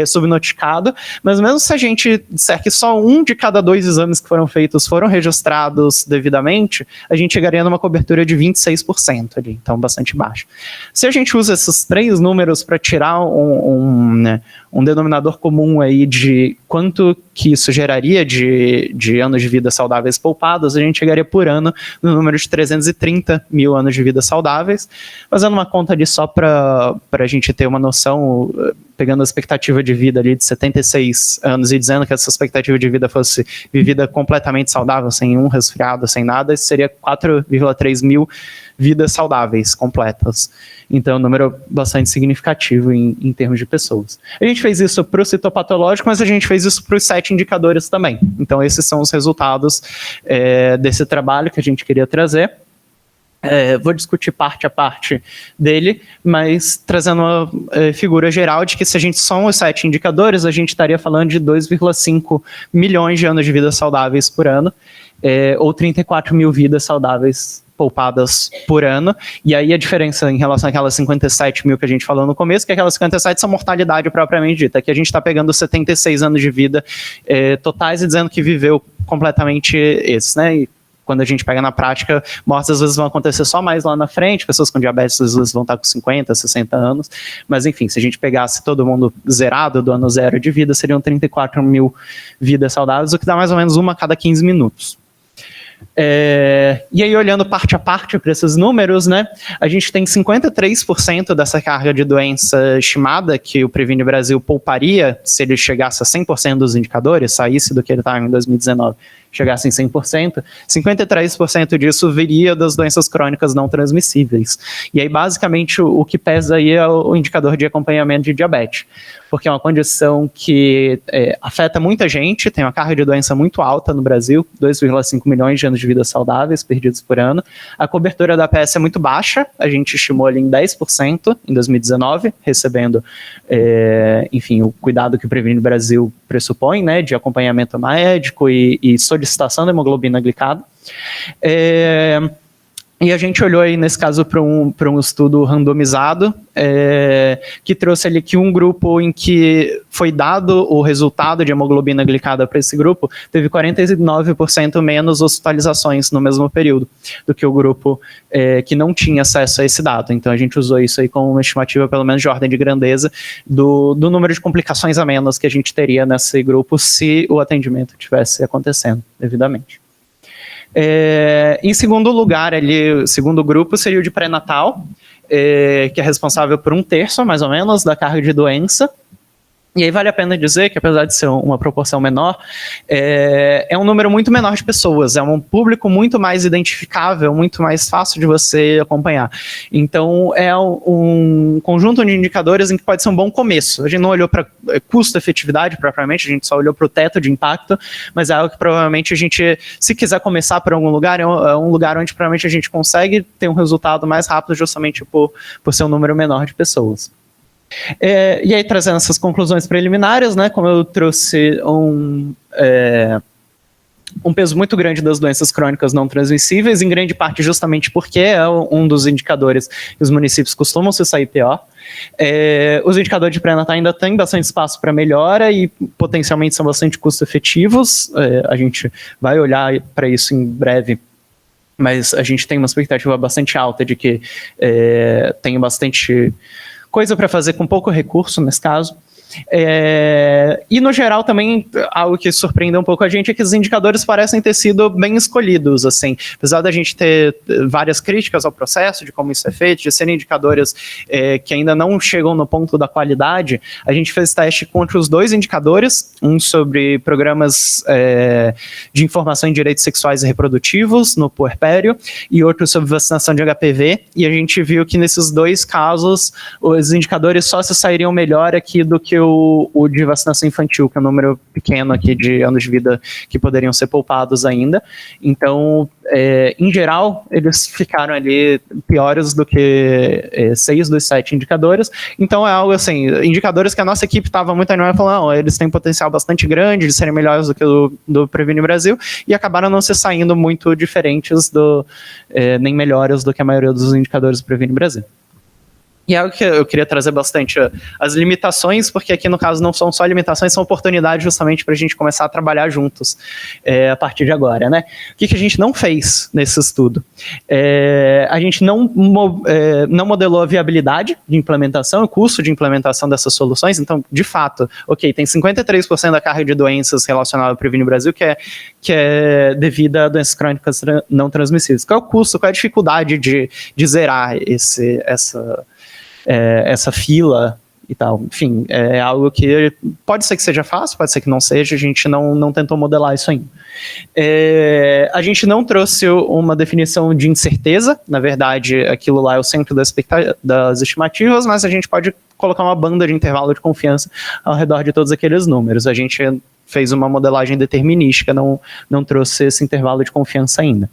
subnotificado, mas mesmo se a gente disser que só 1 de cada 2 exames que foram feitos foram registrados devidamente, a gente chegaria numa cobertura de 26% ali, então bastante baixo. Se a gente usa esses 3 números para tirar um denominador comum aí de quanto que isso geraria de anos de vida saudáveis poupados, a gente chegaria por ano no número de 330 mil anos de vida saudáveis. Fazendo uma conta ali só para a gente ter uma noção, pegando a expectativa de vida ali de 76 anos e dizendo que essa expectativa de vida fosse vivida completamente saudável, sem um resfriado, sem nada, isso seria 4,3 mil vidas saudáveis completas. Então é um número bastante significativo em termos de pessoas. A gente fez isso para o citopatológico, mas a gente fez isso para os 7 indicadores também. Então esses são os resultados desse trabalho que a gente queria trazer. Vou discutir parte a parte dele, mas trazendo uma figura geral de que se a gente soma os 7 indicadores, a gente estaria falando de 2,5 milhões de anos de vidas saudáveis por ano, ou 34 mil vidas saudáveis poupadas por ano, e aí a diferença em relação àquelas 57 mil que a gente falou no começo, que aquelas 57 são mortalidade propriamente dita, que a gente está pegando 76 anos de vida totais e dizendo que viveu completamente esses, né, e quando a gente pega na prática, mortes às vezes vão acontecer só mais lá na frente, pessoas com diabetes às vezes vão estar com 50, 60 anos, mas enfim, se a gente pegasse todo mundo zerado do ano 0 de vida, seriam 34 mil vidas saudáveis, o que dá mais ou menos uma a cada 15 minutos. E aí, olhando parte a parte para esses números, né, a gente tem 53% dessa carga de doença estimada que o Previne Brasil pouparia se ele chegasse a 100% dos indicadores, saísse do que ele estava em 2019, chegasse em 100%, 53% disso viria das doenças crônicas não transmissíveis. E aí, basicamente, o que pesa aí é o indicador de acompanhamento de diabetes, porque é uma condição que afeta muita gente, tem uma carga de doença muito alta no Brasil, 2,5 milhões de anos de vida saudáveis perdidos por ano. A cobertura da PS é muito baixa, a gente estimou ali em 10% em 2019, recebendo, enfim, o cuidado que o Previne Brasil pressupõe, né, de acompanhamento médico e solicitação da hemoglobina glicada. E a gente olhou aí, nesse caso, para um estudo randomizado, que trouxe ali que um grupo em que foi dado o resultado de hemoglobina glicada para esse grupo, teve 49% menos hospitalizações no mesmo período do que o grupo que não tinha acesso a esse dado. Então a gente usou isso aí como uma estimativa, pelo menos de ordem de grandeza, do número de complicações a menos que a gente teria nesse grupo se o atendimento tivesse acontecendo devidamente. Em segundo lugar, ali, o segundo grupo seria o de pré-natal, que é responsável por 1/3, mais ou menos, da carga de doença. E aí vale a pena dizer que, apesar de ser uma proporção menor, é um número muito menor de pessoas, é um público muito mais identificável, muito mais fácil de você acompanhar. Então, é um conjunto de indicadores em que pode ser um bom começo. A gente não olhou para custo-efetividade propriamente, a gente só olhou para o teto de impacto, mas é algo que provavelmente a gente, se quiser começar por algum lugar, é um lugar onde provavelmente a gente consegue ter um resultado mais rápido justamente por ser um número menor de pessoas. E aí, trazendo essas conclusões preliminares, né, como eu trouxe um peso muito grande das doenças crônicas não transmissíveis, em grande parte justamente porque é um dos indicadores que os municípios costumam se sair pior. Os indicadores de pré-natal ainda têm bastante espaço para melhora e potencialmente são bastante custo-efetivos. A gente vai olhar para isso em breve, mas a gente tem uma expectativa bastante alta de que tenha bastante coisa para fazer com pouco recurso nesse caso. E no geral também algo que surpreendeu um pouco a gente é que os indicadores parecem ter sido bem escolhidos, assim, apesar da gente ter várias críticas ao processo, de como isso é feito, de serem indicadores que ainda não chegam no ponto da qualidade. A gente fez teste contra os 2 indicadores, um sobre programas de informação em direitos sexuais e reprodutivos no puerpério e outro sobre vacinação de HPV, e a gente viu que nesses 2 casos os indicadores só se sairiam melhor aqui do que o de vacinação infantil, que é um número pequeno aqui de anos de vida que poderiam ser poupados ainda. Então, em geral, eles ficaram ali piores do que 6 dos 7 indicadores. Então, é algo assim, indicadores que a nossa equipe estava muito animada, falando, não, eles têm potencial bastante grande de serem melhores do que o do Previne Brasil, e acabaram não se saindo muito diferentes, nem melhores do que a maioria dos indicadores do Previne Brasil. E é algo que eu queria trazer bastante, as limitações, porque aqui no caso não são só limitações, são oportunidades justamente para a gente começar a trabalhar juntos a partir de agora, né? O que a gente não fez nesse estudo? A gente não modelou a viabilidade de implementação, o custo de implementação dessas soluções. Então, de fato, ok, tem 53% da carga de doenças relacionada ao Previne Brasil que é devida a doenças crônicas não transmissíveis. Qual é o custo, qual é a dificuldade de zerar essa fila e tal? Enfim, é algo que pode ser que seja fácil, pode ser que não seja, a gente não tentou modelar isso ainda. A gente não trouxe uma definição de incerteza, na verdade, aquilo lá é o centro das estimativas, mas a gente pode colocar uma banda de intervalo de confiança ao redor de todos aqueles números. A gente fez uma modelagem determinística, não trouxe esse intervalo de confiança ainda.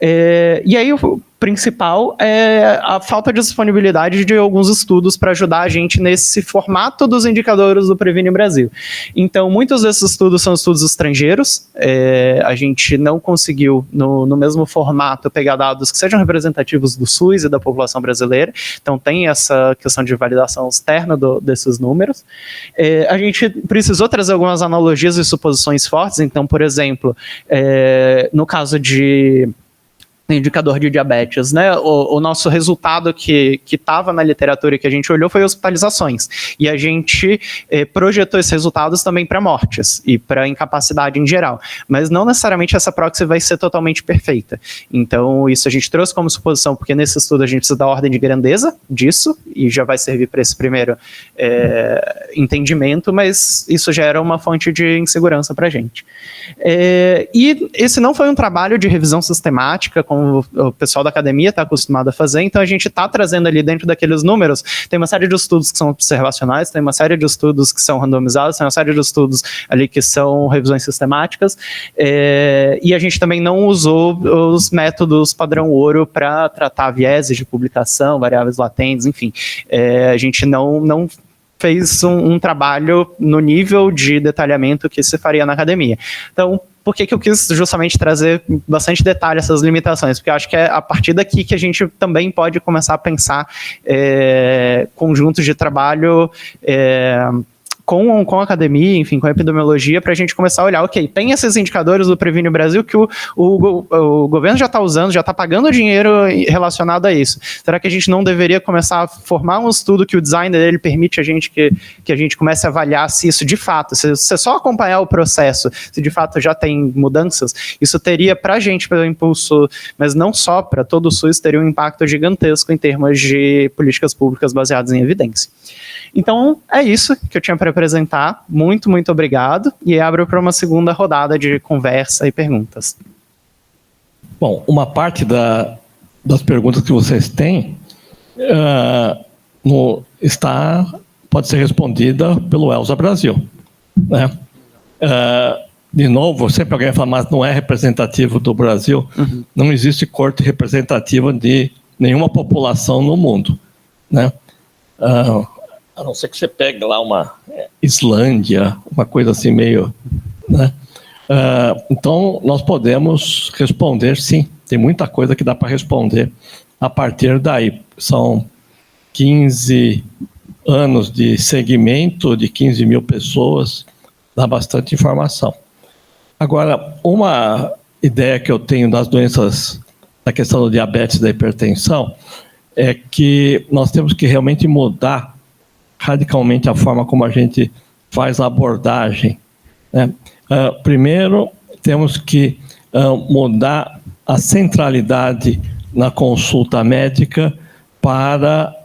E aí o principal é a falta de disponibilidade de alguns estudos para ajudar a gente nesse formato dos indicadores do Previne Brasil. Então, muitos desses estudos são estudos estrangeiros, a gente não conseguiu, no mesmo formato, pegar dados que sejam representativos do SUS e da população brasileira, então tem essa questão de validação externa desses números. A gente precisou trazer algumas analogias e suposições fortes, então, por exemplo, no caso de indicador de diabetes, né? O nosso resultado que estava na literatura que a gente olhou foi hospitalizações, e a gente projetou esses resultados também para mortes e para incapacidade em geral, mas não necessariamente essa proxy vai ser totalmente perfeita. Então isso a gente trouxe como suposição, porque nesse estudo a gente precisa da ordem de grandeza disso, e já vai servir para esse primeiro entendimento, mas isso já era uma fonte de insegurança para a gente. E esse não foi um trabalho de revisão sistemática, como o pessoal da academia está acostumado a fazer, então a gente está trazendo ali dentro daqueles números, tem uma série de estudos que são observacionais, tem uma série de estudos que são randomizados, tem uma série de estudos ali que são revisões sistemáticas, e a gente também não usou os métodos padrão ouro para tratar vieses de publicação, variáveis latentes, enfim, a gente não fez um trabalho no nível de detalhamento que se faria na academia. Então, por que eu quis justamente trazer bastante detalhe essas limitações? Porque eu acho que é a partir daqui que a gente também pode começar a pensar conjuntos de trabalho com a academia, enfim, com a epidemiologia, para a gente começar a olhar, ok, tem esses indicadores do Previne Brasil que o governo já está usando, já está pagando dinheiro relacionado a isso. Será que a gente não deveria começar a formar um estudo que o design dele permite a gente que a gente comece a avaliar se isso de fato, se você só acompanhar o processo, se de fato já tem mudanças, isso teria para a gente, pelo impulso, mas não só para todo o SUS, teria um impacto gigantesco em termos de políticas públicas baseadas em evidência. Então, é isso que eu tinha para apresentar. Muito, muito obrigado. E abro para uma segunda rodada de conversa e perguntas. Bom, uma parte das perguntas que vocês têm pode ser respondida pelo Elsa Brasil, né? De novo, sempre alguém fala, mas não é representativo do Brasil. Uhum. Não existe corte representativa de nenhuma população no mundo, né? A não ser que você pegue lá uma Islândia, uma coisa assim meio, né? Então, nós podemos responder, sim. Tem muita coisa que dá para responder a partir daí. São 15 anos de segmento de 15 mil pessoas, dá bastante informação. Agora, uma ideia que eu tenho das doenças, da questão do diabetes e da hipertensão, é que nós temos que realmente mudar radicalmente a forma como a gente faz a abordagem, né? Primeiro, temos que mudar a centralidade na consulta médica para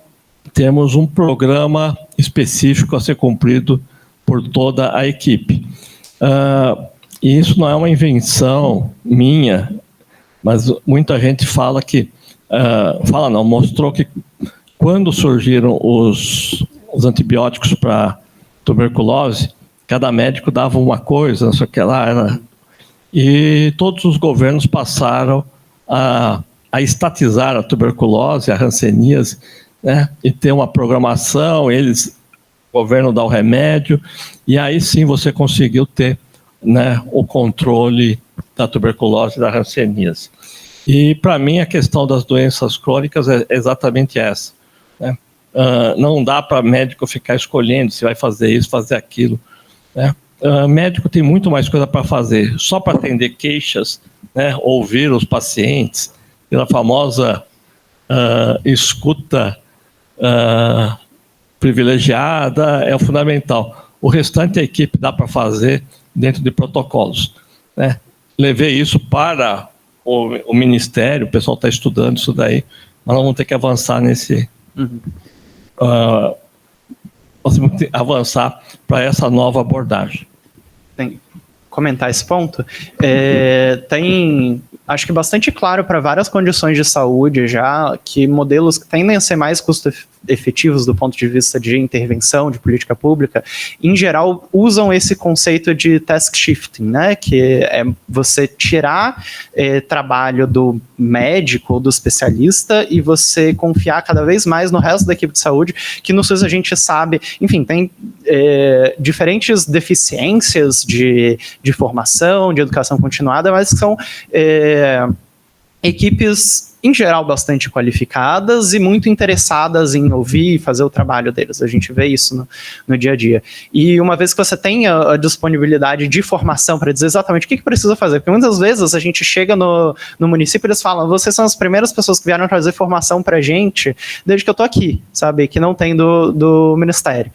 termos um programa específico a ser cumprido por toda a equipe. E isso não é uma invenção minha, mas muita gente fala que... mostrou que quando surgiram os antibióticos para tuberculose, cada médico dava uma coisa, não sei o que lá, e todos os governos passaram a estatizar a tuberculose, a hanseníase, né, e ter uma programação, o governo dá o remédio, e aí sim você conseguiu ter, né, o controle da tuberculose e da hanseníase. E para mim a questão das doenças crônicas é exatamente essa, né? Não dá para médico ficar escolhendo se vai fazer isso, fazer aquilo, né? Médico tem muito mais coisa para fazer, só para atender queixas, né? Ouvir os pacientes, pela famosa escuta privilegiada é o fundamental. O restante a equipe dá para fazer dentro de protocolos, né? Levei isso para o Ministério, o pessoal está estudando isso daí, mas nós vamos ter que avançar nesse... nós temos que avançar para essa nova abordagem. Tem comentar esse ponto? Tem, acho que bastante claro para várias condições de saúde já, que modelos que tendem a ser mais custo-efetivos do ponto de vista de intervenção, de política pública, em geral usam esse conceito de task shifting, né? Que é você tirar trabalho do médico ou do especialista e você confiar cada vez mais no resto da equipe de saúde, que no SUS a gente sabe, enfim, tem diferentes deficiências de formação, de educação continuada, mas que são equipes em geral, bastante qualificadas e muito interessadas em ouvir e fazer o trabalho deles. A gente vê isso no dia a dia. E uma vez que você tem a disponibilidade de formação para dizer exatamente o que precisa fazer, porque muitas vezes a gente chega no município e eles falam, vocês são as primeiras pessoas que vieram trazer formação para a gente desde que eu tô aqui, sabe? Que não tem do Ministério.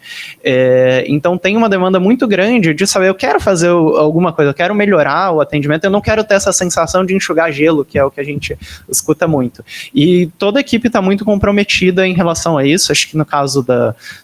Então tem uma demanda muito grande de saber, eu quero fazer alguma coisa, eu quero melhorar o atendimento, eu não quero ter essa sensação de enxugar gelo, que é o que a gente escuta muito. E toda a equipe está muito comprometida em relação a isso. Acho que no caso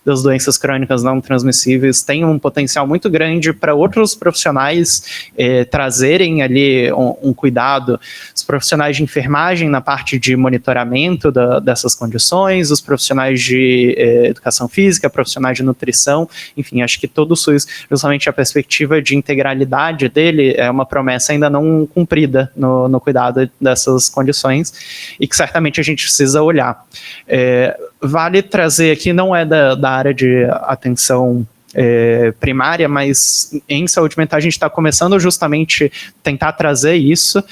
das doenças crônicas não transmissíveis tem um potencial muito grande para outros profissionais trazerem ali um cuidado. Os profissionais de enfermagem na parte de monitoramento dessas condições, os profissionais de educação física, profissionais de nutrição, enfim, acho que todo o SUS, justamente a perspectiva de integralidade dele é uma promessa ainda não cumprida no cuidado dessas condições e que certamente a gente precisa olhar. Vale trazer aqui, não é da área de atenção primária, mas em saúde mental a gente está começando justamente tentar trazer isso.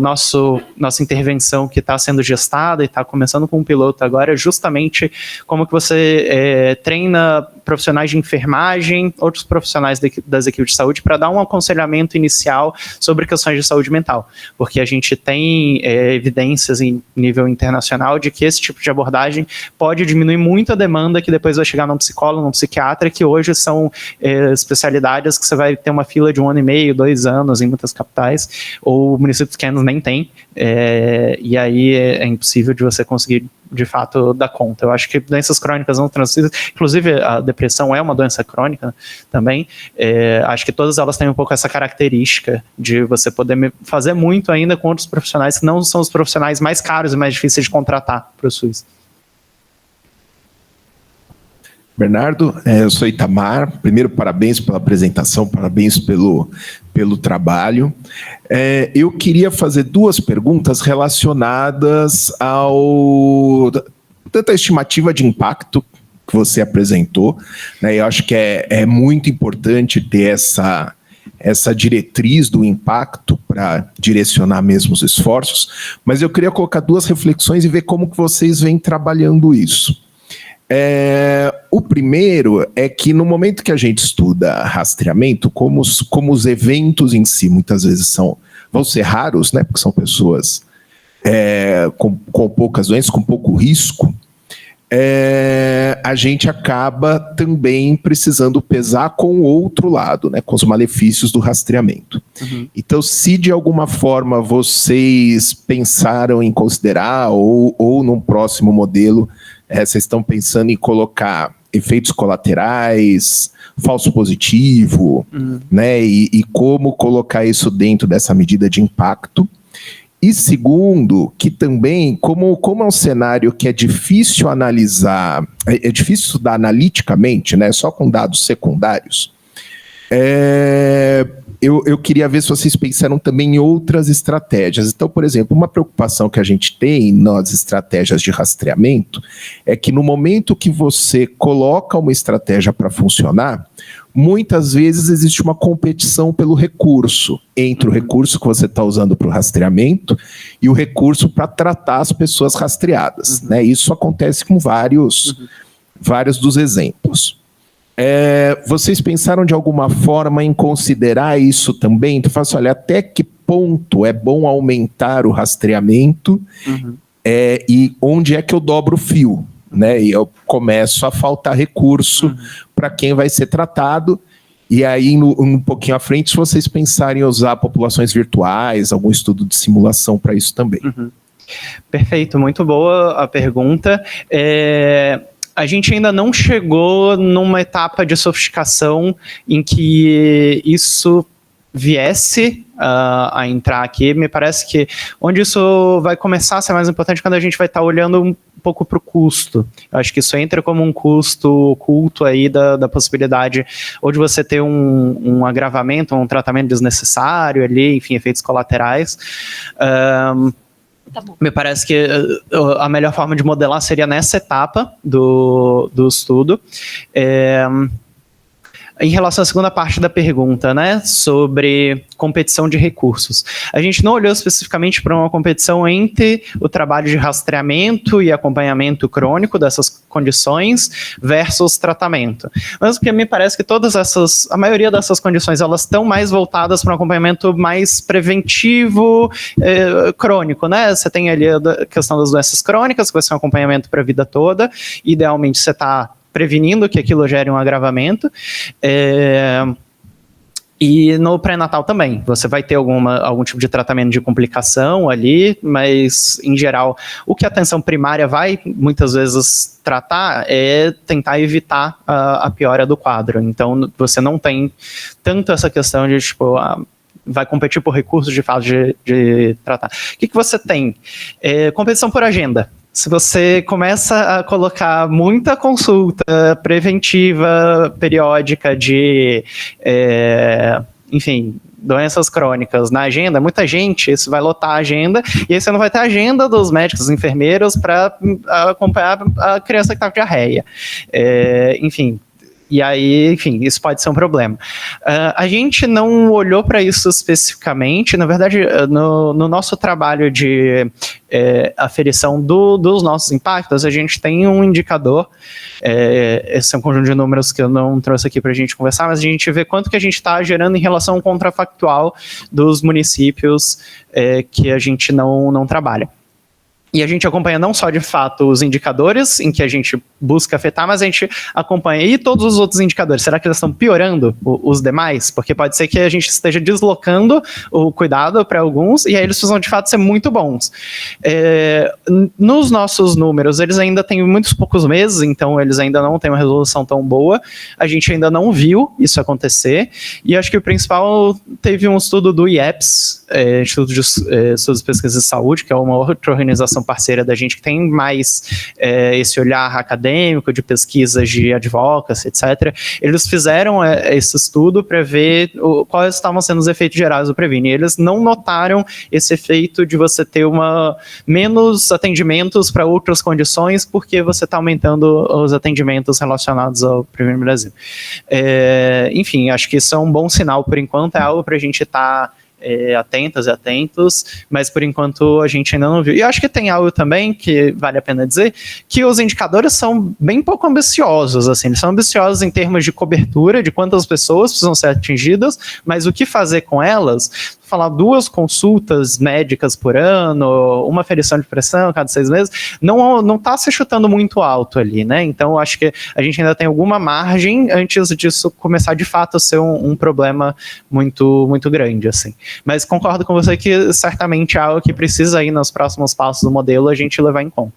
Nossa intervenção que está sendo gestada e está começando com um piloto agora é justamente como que você treina profissionais de enfermagem, outros profissionais das equipes de saúde para dar um aconselhamento inicial sobre questões de saúde mental, porque a gente tem evidências em nível internacional de que esse tipo de abordagem pode diminuir muito a demanda que depois vai chegar num psicólogo, num psiquiatra, que hoje são especialidades que você vai ter uma fila de 1 ano e meio, 2 anos em muitas capitais, ou municípios pequenos nem tem, e aí é impossível de você conseguir de fato dar conta. Eu acho que doenças crônicas não transmissíveis, inclusive a depressão é uma doença crônica também, acho que todas elas têm um pouco essa característica de você poder fazer muito ainda com outros profissionais que não são os profissionais mais caros e mais difíceis de contratar para o SUS. Bernardo, eu sou Itamar. Primeiro, parabéns pela apresentação, parabéns pelo trabalho. Eu queria fazer 2 perguntas relacionadas tanto a estimativa de impacto que você apresentou, né? Eu acho que é muito importante ter essa diretriz do impacto para direcionar mesmo os esforços, mas eu queria colocar 2 reflexões e ver como que vocês vêm trabalhando isso. O primeiro é que no momento que a gente estuda rastreamento, como os eventos em si muitas vezes vão ser raros, né, porque são pessoas com poucas doenças, com pouco risco, a gente acaba também precisando pesar com o outro lado, né, com os malefícios do rastreamento. Uhum. Então, se de alguma forma vocês pensaram em considerar ou num próximo modelo, vocês estão pensando em colocar efeitos colaterais, falso positivo, né, e como colocar isso dentro dessa medida de impacto. E segundo, que também, como é um cenário que é difícil analisar, é difícil estudar analiticamente, né, só com dados secundários, eu queria ver se vocês pensaram também em outras estratégias. Então, por exemplo, uma preocupação que a gente tem nas estratégias de rastreamento é que no momento que você coloca uma estratégia para funcionar, muitas vezes existe uma competição pelo recurso, entre o recurso que você está usando para o rastreamento e o recurso para tratar as pessoas rastreadas, né? Isso acontece com vários dos exemplos. Vocês pensaram de alguma forma em considerar isso também? Então, fala assim, olha, até que ponto é bom aumentar o rastreamento e onde é que eu dobro o fio, né? E eu começo a faltar recurso para quem vai ser tratado. E aí, um pouquinho à frente, se vocês pensarem em usar populações virtuais, algum estudo de simulação para isso também. Perfeito, muito boa a pergunta. A gente ainda não chegou numa etapa de sofisticação em que isso viesse a entrar aqui. Me parece que onde isso vai começar a ser mais importante quando a gente vai estar olhando um pouco para o custo. Eu acho que isso entra como um custo oculto aí da possibilidade ou de você ter um agravamento, um tratamento desnecessário ali, enfim, efeitos colaterais. Tá bom. Me parece que a melhor forma de modelar seria nessa etapa do estudo. em relação à segunda parte da pergunta, né, sobre competição de recursos. A gente não olhou especificamente para uma competição entre o trabalho de rastreamento e acompanhamento crônico dessas condições versus tratamento. Mas porque me parece que a maioria dessas condições, elas estão mais voltadas para um acompanhamento mais preventivo, crônico, né? Você tem ali a questão das doenças crônicas, que vai ser um acompanhamento para a vida toda. Idealmente, você está prevenindo que aquilo gere um agravamento. E no pré-natal também, você vai ter algum tipo de tratamento de complicação ali, mas, em geral, o que a atenção primária vai, muitas vezes, tratar é tentar evitar a piora do quadro. Então, você não tem tanto essa questão de, tipo, vai competir por recursos de fato de tratar. O que você tem? Competição por agenda. Se você começa a colocar muita consulta preventiva, periódica de, enfim, doenças crônicas na agenda, muita gente, isso vai lotar a agenda, e aí você não vai ter a agenda dos médicos, dos enfermeiros para acompanhar a criança que está com diarreia. Enfim. E aí, enfim, isso pode ser um problema. A gente não olhou para isso especificamente. Na verdade, no nosso trabalho de aferição dos nossos impactos, a gente tem um indicador. Esse é um conjunto de números que eu não trouxe aqui para a gente conversar, mas a gente vê quanto que a gente está gerando em relação ao contrafactual dos municípios que a gente não trabalha. E a gente acompanha não só, de fato, os indicadores em que a gente busca afetar, mas a gente acompanha e todos os outros indicadores. Será que eles estão piorando os demais? Porque pode ser que a gente esteja deslocando o cuidado para alguns e aí eles precisam, de fato, ser muito bons. Nos nossos números, eles ainda têm muitos poucos meses, então eles ainda não têm uma resolução tão boa. A gente ainda não viu isso acontecer. E acho que o principal, teve um estudo do IEPS, Instituto de Estudos e Pesquisas de Saúde, que é uma outra organização parceira da gente que tem mais esse olhar acadêmico de pesquisas de advocacy, etc. Eles fizeram esse estudo para ver quais estavam sendo os efeitos gerais do Previne. Eles não notaram esse efeito de você ter menos atendimentos para outras condições porque você está aumentando os atendimentos relacionados ao Previne Brasil. Enfim, acho que isso é um bom sinal por enquanto, é algo para a gente estar atentas e atentos, mas por enquanto a gente ainda não viu. E eu acho que tem algo também que vale a pena dizer, que os indicadores são bem pouco ambiciosos, assim, eles são ambiciosos em termos de cobertura, de quantas pessoas precisam ser atingidas, mas o que fazer com elas, falar 2 consultas médicas por ano, uma aferição de pressão cada 6 meses, não está se chutando muito alto ali, né? Então, eu acho que a gente ainda tem alguma margem antes disso começar de fato a ser um problema muito, muito grande, assim. Mas concordo com você que certamente é algo que precisa aí nos próximos passos do modelo a gente levar em conta.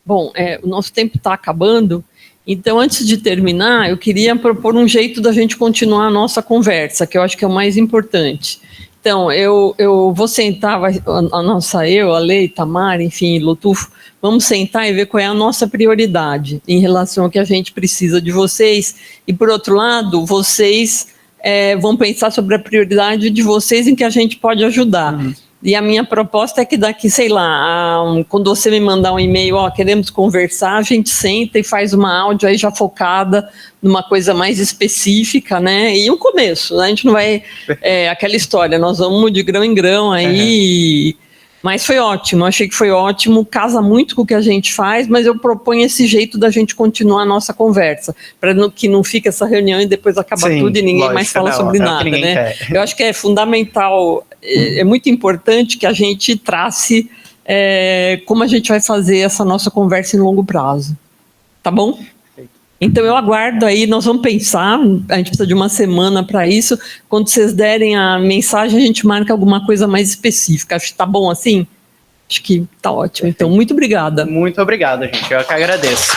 Bom, o nosso tempo está acabando, então antes de terminar, eu queria propor um jeito da gente continuar a nossa conversa, que eu acho que é o mais importante. Então, eu vou sentar, a Lei, Tamara, enfim, Lotufo, vamos sentar e ver qual é a nossa prioridade em relação ao que a gente precisa de vocês, e por outro lado, vocês vão pensar sobre a prioridade de vocês em que a gente pode ajudar. Uhum. E a minha proposta é que daqui, sei lá, quando você me mandar um e-mail, queremos conversar, a gente senta e faz uma áudio aí já focada numa coisa mais específica, né? E um começo, né? A gente não vai... aquela história, nós vamos de grão em grão aí... Uhum. Mas foi ótimo, achei que foi ótimo, casa muito com o que a gente faz, mas eu proponho esse jeito da gente continuar a nossa conversa, para que não fique essa reunião e depois acaba tudo e ninguém mais fala sobre nada, né? Eu acho que é fundamental, é muito importante que a gente trace como a gente vai fazer essa nossa conversa em longo prazo, tá bom? Então eu aguardo aí, nós vamos pensar, a gente precisa de uma semana para isso, quando vocês derem a mensagem a gente marca alguma coisa mais específica, acho que tá bom assim? Acho que tá ótimo, então muito obrigada. Muito obrigado, gente, eu que agradeço.